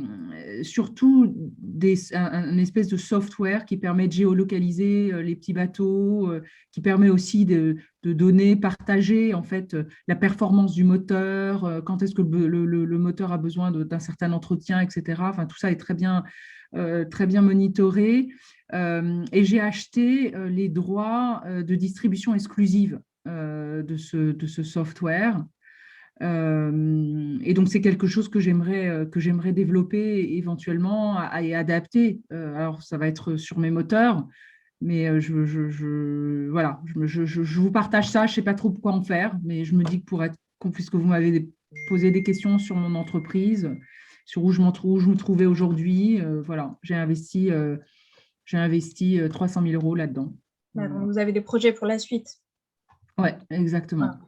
espèce de software qui permet de géolocaliser les petits bateaux, qui permet aussi de donner, partager en fait la performance du moteur, quand est-ce que le moteur a besoin d'un certain entretien, etc. Enfin, tout ça est très bien monitoré. Et j'ai acheté les droits de distribution exclusive de ce software. Et donc, c'est quelque chose que j'aimerais développer éventuellement et adapter. Alors, ça va être sur mes moteurs, mais voilà, je vous partage ça. Je ne sais pas trop quoi en faire, mais je me dis que puisque vous m'avez posé des questions sur mon entreprise, sur où je me trouvais aujourd'hui, voilà, j'ai investi 300 000 euros là-dedans. D'accord. Vous avez des projets pour la suite? Oui, exactement. Voilà.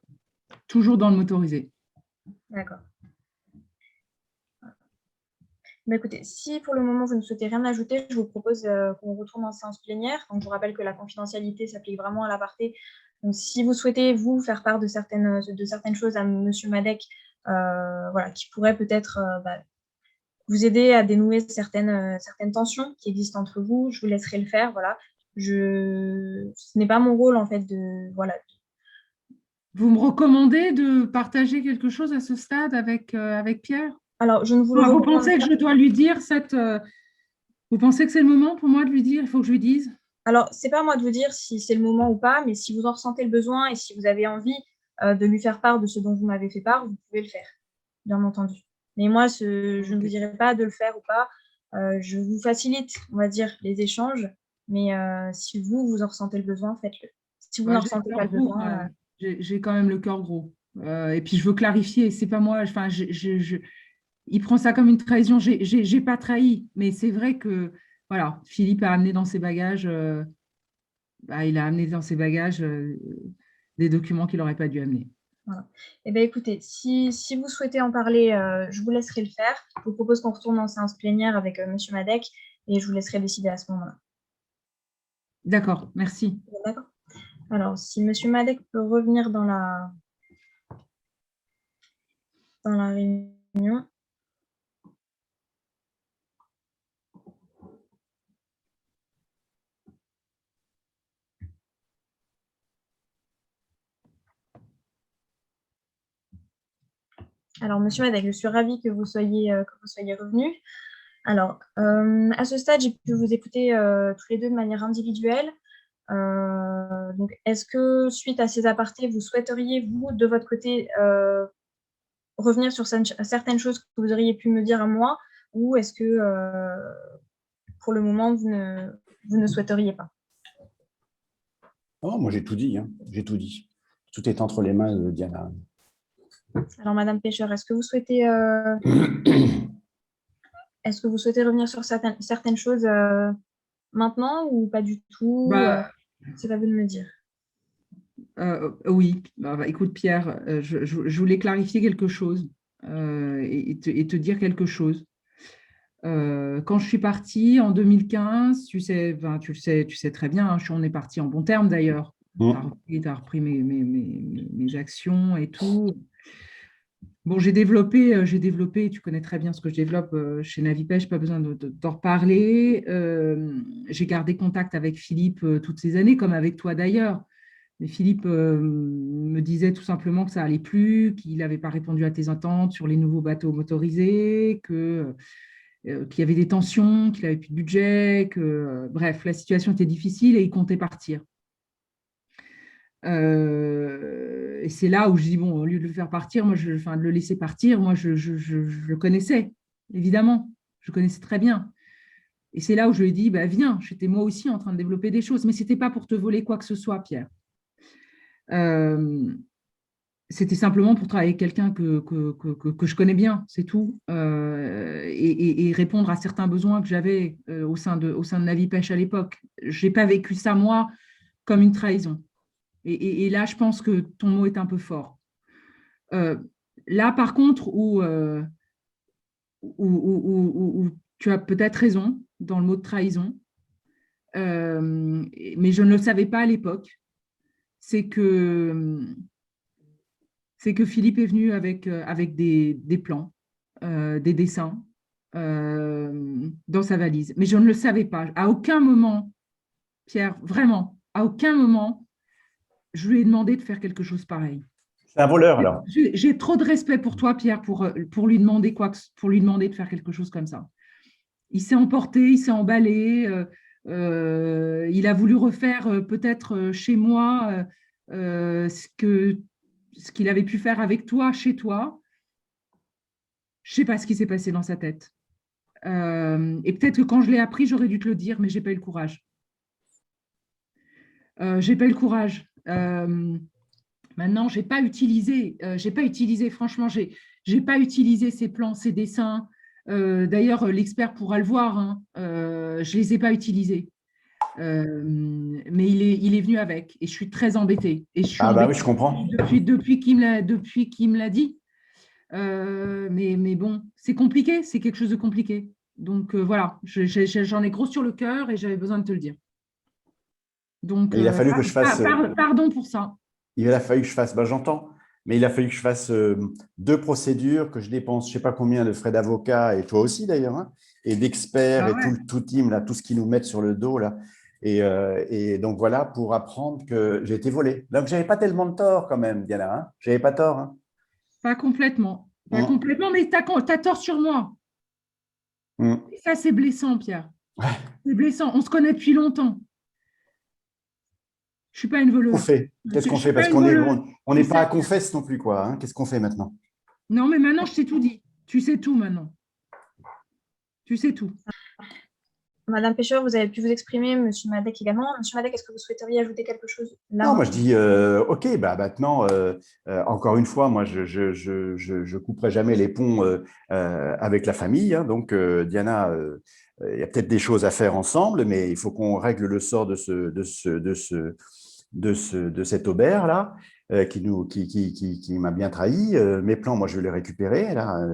Toujours dans le motorisé. D'accord. Mais écoutez, si pour le moment vous ne souhaitez rien ajouter, je vous propose qu'on retourne en séance plénière. Donc, je vous rappelle que la confidentialité s'applique vraiment à l'aparté. Donc, si vous souhaitez, vous, faire part de certaines choses à M. Madec, voilà, qui pourraient peut-être vous aider à dénouer certaines tensions qui existent entre vous, je vous laisserai le faire. Voilà. Ce n'est pas mon rôle, en fait, voilà. Vous me recommandez de partager quelque chose à ce stade avec Pierre? Alors, je ne vous le Vous recommande pensez pas. que je dois lui dire vous pensez que c'est le moment pour moi de lui dire, il faut que je lui dise? Alors, c'est pas à moi de vous dire si c'est le moment ou pas, mais si vous en ressentez le besoin et si vous avez envie de lui faire part de ce dont vous m'avez fait part, vous pouvez le faire, bien entendu. Mais moi, je ne vous dirai pas de le faire ou pas. Je vous facilite, on va dire, les échanges, mais si vous en ressentez le besoin, faites-le. Si vous Ouais, n'en j'ai le ressentez pas cœur le gros quand besoin, même. J'ai quand même le cœur gros. Et puis je veux clarifier, c'est pas moi. Enfin, il prend ça comme une trahison. J'ai pas trahi, mais c'est vrai que voilà, Philippe a amené dans ses bagages, il a amené dans ses bagages des documents qu'il n'aurait pas dû amener. voilà. Eh bien, écoutez, si vous souhaitez en parler, je vous laisserai le faire. Je vous propose qu'on retourne en séance plénière avec M. Madec et je vous laisserai décider à ce moment-là. D'accord, merci. D'accord? Alors, si M. Madec peut revenir dans la réunion. Alors, Monsieur Madec, je suis ravie que vous soyez revenu. Alors, à ce stade, j'ai pu vous écouter tous les deux de manière individuelle. Donc, est-ce que suite à ces apartés, vous souhaiteriez, vous, de votre côté, revenir sur certaines choses que vous auriez pu me dire à moi, ou est-ce que, pour le moment, vous ne souhaiteriez pas? Oh, moi, j'ai tout dit, hein. J'ai tout dit. Tout est entre les mains de Diana. Alors, Madame Pêcheur, est-ce que vous souhaitez revenir sur certaines choses maintenant ou pas du tout? Bah, C'est à vous de me dire. oui, écoute Pierre, je voulais clarifier quelque chose et te dire quelque chose. Quand je suis partie en 2015, tu sais très bien, hein, on est parti en bon terme d'ailleurs. Tu as repris mes actions et tout. Bon, j'ai développé, tu connais très bien ce que je développe chez Navipêche, pas besoin d'en reparler. J'ai gardé contact avec Philippe toutes ces années, comme avec toi d'ailleurs. Mais Philippe me disait tout simplement que ça allait plus, qu'il n'avait pas répondu à tes attentes sur les nouveaux bateaux motorisés, qu'il y avait des tensions, qu'il n'avait plus de budget, bref, la situation était difficile et il comptait partir. Et c'est là où je dis, bon, au lieu de le faire partir, de le laisser partir, moi, je le connaissais, évidemment. Je connaissais très bien. Et c'est là où je lui ai dit, bah, viens, j'étais moi aussi en train de développer des choses, mais ce n'était pas pour te voler quoi que ce soit, Pierre. C'était simplement pour travailler avec quelqu'un que je connais bien, c'est tout, et répondre à certains besoins que j'avais au sein de Navipêche à l'époque. Je n'ai pas vécu ça, moi, comme une trahison. Et là, je pense que ton mot est un peu fort. Là, par contre, où tu as peut-être raison dans le mot de trahison, mais je ne le savais pas à l'époque, c'est que Philippe est venu avec des plans, des dessins dans sa valise. Mais je ne le savais pas. À aucun moment, Pierre, vraiment, à aucun moment, je lui ai demandé de faire quelque chose pareil. C'est un voleur, alors. J'ai trop de respect pour toi, Pierre, pour lui demander pour lui demander de faire quelque chose comme ça. Il s'est emporté, il s'est emballé, il a voulu refaire peut-être chez moi ce qu'il avait pu faire avec toi, chez toi. Je ne sais pas ce qui s'est passé dans sa tête. Et peut-être que quand je l'ai appris, j'aurais dû te le dire, mais je n'ai pas eu le courage. J'ai pas eu le courage. Maintenant, j'ai pas utilisé, franchement, j'ai pas utilisé ces plans, ces dessins. D'ailleurs, l'expert pourra le voir. Hein, je les ai pas utilisés. Mais il est venu avec et je suis très embêtée. Et je suis Bah oui, embêtée je comprends. depuis qu'il me l'a dit. Mais bon, c'est compliqué, c'est quelque chose de compliqué. Donc voilà, j'en ai gros sur le cœur et j'avais besoin de te le dire. Donc, Il a fallu que je fasse. Pardon pour ça. Il a fallu que je fasse, j'entends, mais il a fallu que je fasse 2 procédures, que je dépense je ne sais pas combien de frais d'avocat, et toi aussi d'ailleurs, hein, et d'experts, et tout team, là, tout ce qu'ils nous mettent sur le dos. Là. Et donc voilà, pour apprendre que j'ai été volé. Donc, je n'avais pas tellement de tort quand même, Diana. Hein. Je n'avais pas tort. Hein. Pas complètement. Pas complètement, mais tu as tort sur moi. Et ça, c'est blessant, Pierre. Ouais. C'est blessant. On se connaît depuis longtemps. Je ne suis pas une voleuse. Qu'est-ce qu'on fait? Parce qu'on n'est pas à confesse non plus, quoi. Hein. Qu'est-ce qu'on fait maintenant? Non, mais maintenant, je t'ai tout dit. Tu sais tout maintenant. Tu sais tout. Madame Pêcheur, vous avez pu vous exprimer, Monsieur Madec également. Monsieur Madec, est-ce que vous souhaiteriez ajouter quelque chose là? Non, moi je dis, ok, maintenant, encore une fois, moi je couperai jamais les ponts avec la famille. Hein, donc, Diana, il y a peut-être des choses à faire ensemble, mais il faut qu'on règle le sort de cet aubert-là qui m'a bien trahi. Mes plans, moi je vais les récupérer. Là,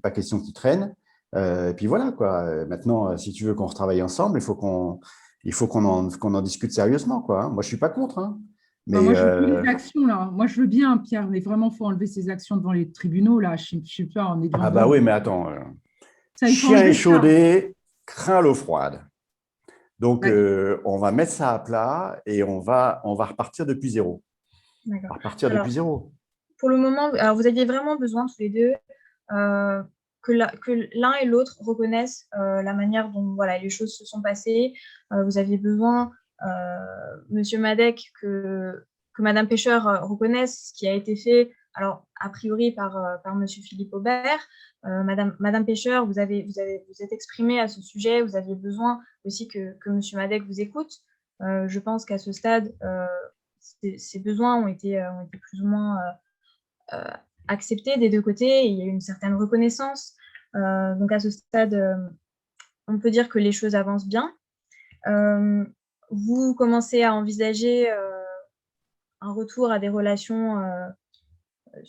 pas question qu'ils traînent. Et puis voilà, quoi. Maintenant, si tu veux qu'on retravaille ensemble, il faut qu'on en discute sérieusement, quoi. Hein. Moi, je ne suis pas contre. Hein. Mais moi, je veux des actions, là. Moi, je veux bien, Pierre, mais vraiment, il faut enlever ces actions devant les tribunaux, là. Je ne sais pas, on est devant... Ah bah oui, mais attends. Ça, chien échaudé, craint l'eau froide. Donc, ouais. On va mettre ça à plat et on va repartir depuis zéro. On va repartir depuis zéro. Pour le moment, alors vous aviez vraiment besoin tous les deux que l'un et l'autre reconnaissent la manière dont les choses se sont passées. Vous aviez besoin, Monsieur Madec, que Madame Pêcheur reconnaisse ce qui a été fait, alors a priori par Monsieur Philippe Aubert. Madame Pêcheur, vous êtes exprimée à ce sujet, vous aviez besoin aussi que Monsieur Madec vous écoute. Je pense qu'à ce stade, ces besoins ont été plus ou moins accepté des deux côtés et il y a eu une certaine reconnaissance. Donc à ce stade, on peut dire que les choses avancent bien. Vous commencez à envisager un retour à des relations,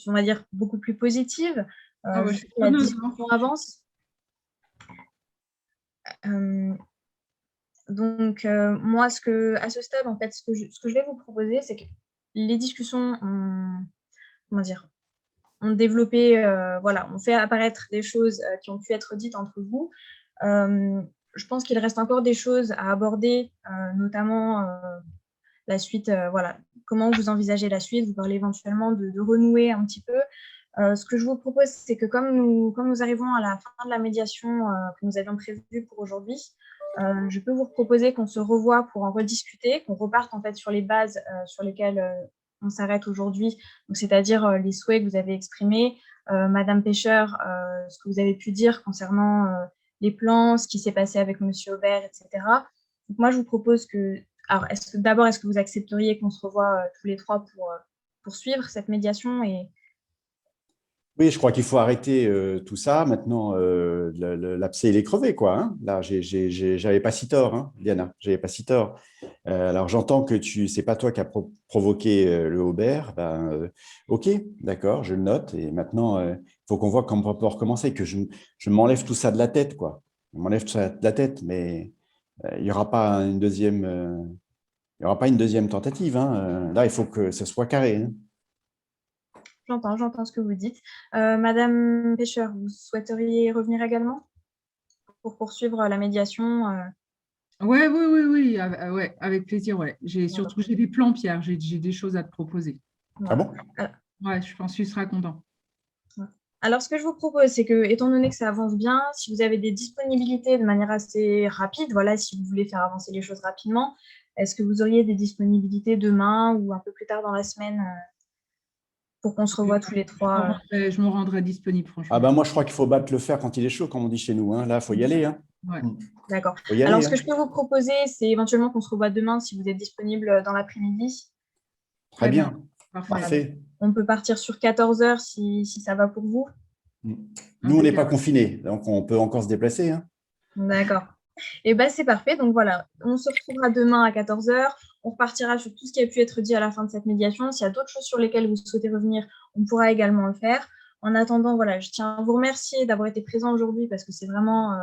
on va dire, beaucoup plus positives. Ouais, je suis La preneuse, hein. discussion avance. Donc, moi, à ce stade, en fait, ce que je vais vous proposer, c'est que les discussions comment dire, ont développé, voilà, ont fait apparaître des choses qui ont pu être dites entre vous. Je pense qu'il reste encore des choses à aborder, notamment la suite, voilà, comment vous envisagez la suite. Vous parlez éventuellement de renouer un petit peu. Ce que je vous propose, c'est que comme nous arrivons à la fin de la médiation que nous avions prévue pour aujourd'hui, je peux vous proposer qu'on se revoie pour en rediscuter, qu'on reparte en fait sur les bases sur lesquelles on s'arrête aujourd'hui, c'est-à-dire les souhaits que vous avez exprimés, Madame Pêcheur, ce que vous avez pu dire concernant les plans, ce qui s'est passé avec Monsieur Aubert, etc. Donc moi, je vous propose que, alors, est-ce que vous accepteriez qu'on se revoie tous les trois pour poursuivre cette médiation et Oui, je crois qu'il faut arrêter tout ça. Maintenant, l'abcès, il est crevé, quoi. Hein. Là, j'avais pas si tort, hein, Diana. J'avais pas si tort. Alors, j'entends que c'est pas toi qui as provoqué le Aubert. Ben, OK, d'accord, je le note. Et maintenant, il faut qu'on voit comment on peut recommencer, que je m'enlève tout ça de la tête, quoi. Je m'enlève tout ça de la tête, mais il n'y aura pas une deuxième, il y aura pas une deuxième tentative. Hein. Là, il faut que ce soit carré. Hein. J'entends ce que vous dites. Madame Pêcheur, vous souhaiteriez revenir également pour poursuivre la médiation Ouais, oui, ouais, avec plaisir, ouais. Surtout, j'ai des plans, Pierre, j'ai des choses à te proposer. Ah bon? Ouais, je pense que tu seras content. Alors, ce que je vous propose, c'est que, étant donné que ça avance bien, si vous avez des disponibilités de manière assez rapide, voilà, si vous voulez faire avancer les choses rapidement, est-ce que vous auriez des disponibilités demain ou un peu plus tard dans la semaine pour qu'on se revoie tous les trois Je me rendrai disponible, franchement. Ah ben moi, je crois qu'il faut battre le fer quand il est chaud, comme on dit chez nous. Hein. Là, il faut y aller. Hein. Ouais. D'accord. Faut y aller, Alors, ce que hein. je peux vous proposer, c'est éventuellement qu'on se revoie demain si vous êtes disponible dans l'après-midi. Très bien. Parfait. On peut partir sur 14 heures si ça va pour vous. Nous, on n'est pas confinés, donc on peut encore se déplacer. Hein. D'accord. Et bien, c'est parfait. Donc voilà, on se retrouvera demain à 14 heures. On repartira sur tout ce qui a pu être dit à la fin de cette médiation. S'il y a d'autres choses sur lesquelles vous souhaitez revenir, on pourra également le faire. En attendant, voilà, je tiens à vous remercier d'avoir été présent aujourd'hui parce que c'est vraiment,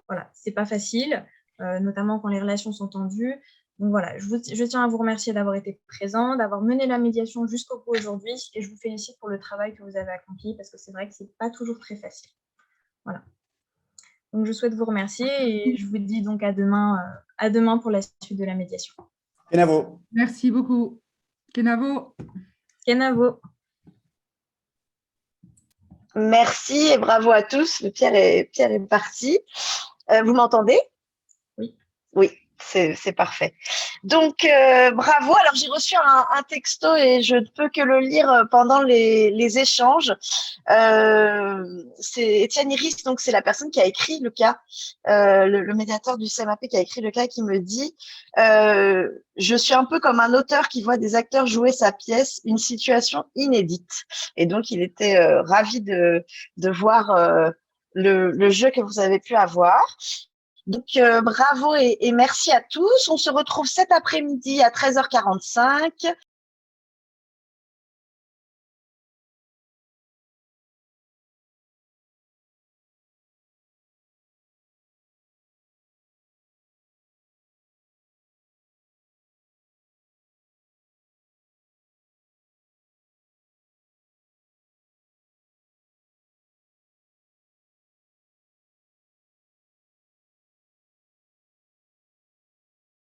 voilà, c'est pas facile, notamment quand les relations sont tendues. Donc voilà, je tiens à vous remercier d'avoir été présent, d'avoir mené la médiation jusqu'au bout aujourd'hui et je vous félicite pour le travail que vous avez accompli parce que c'est vrai que c'est pas toujours très facile. Voilà. Donc, je souhaite vous remercier et je vous dis donc à demain pour la suite de la médiation. Kenavo. Merci beaucoup. Kenavo. Kenavo. Merci et bravo à tous. Pierre est parti. Vous m'entendez? Oui. Oui, c'est parfait. Donc, bravo. Alors, j'ai reçu un texto et je ne peux que le lire pendant les échanges. C'est Étienne Iris, donc c'est la personne qui a écrit le cas, le médiateur du CMAP qui a écrit le cas, qui me dit je suis un peu comme un auteur qui voit des acteurs jouer sa pièce, une situation inédite. Et donc, il était ravi de voir le jeu que vous avez pu avoir. Donc, bravo et merci à tous. On se retrouve cet après-midi à 13h45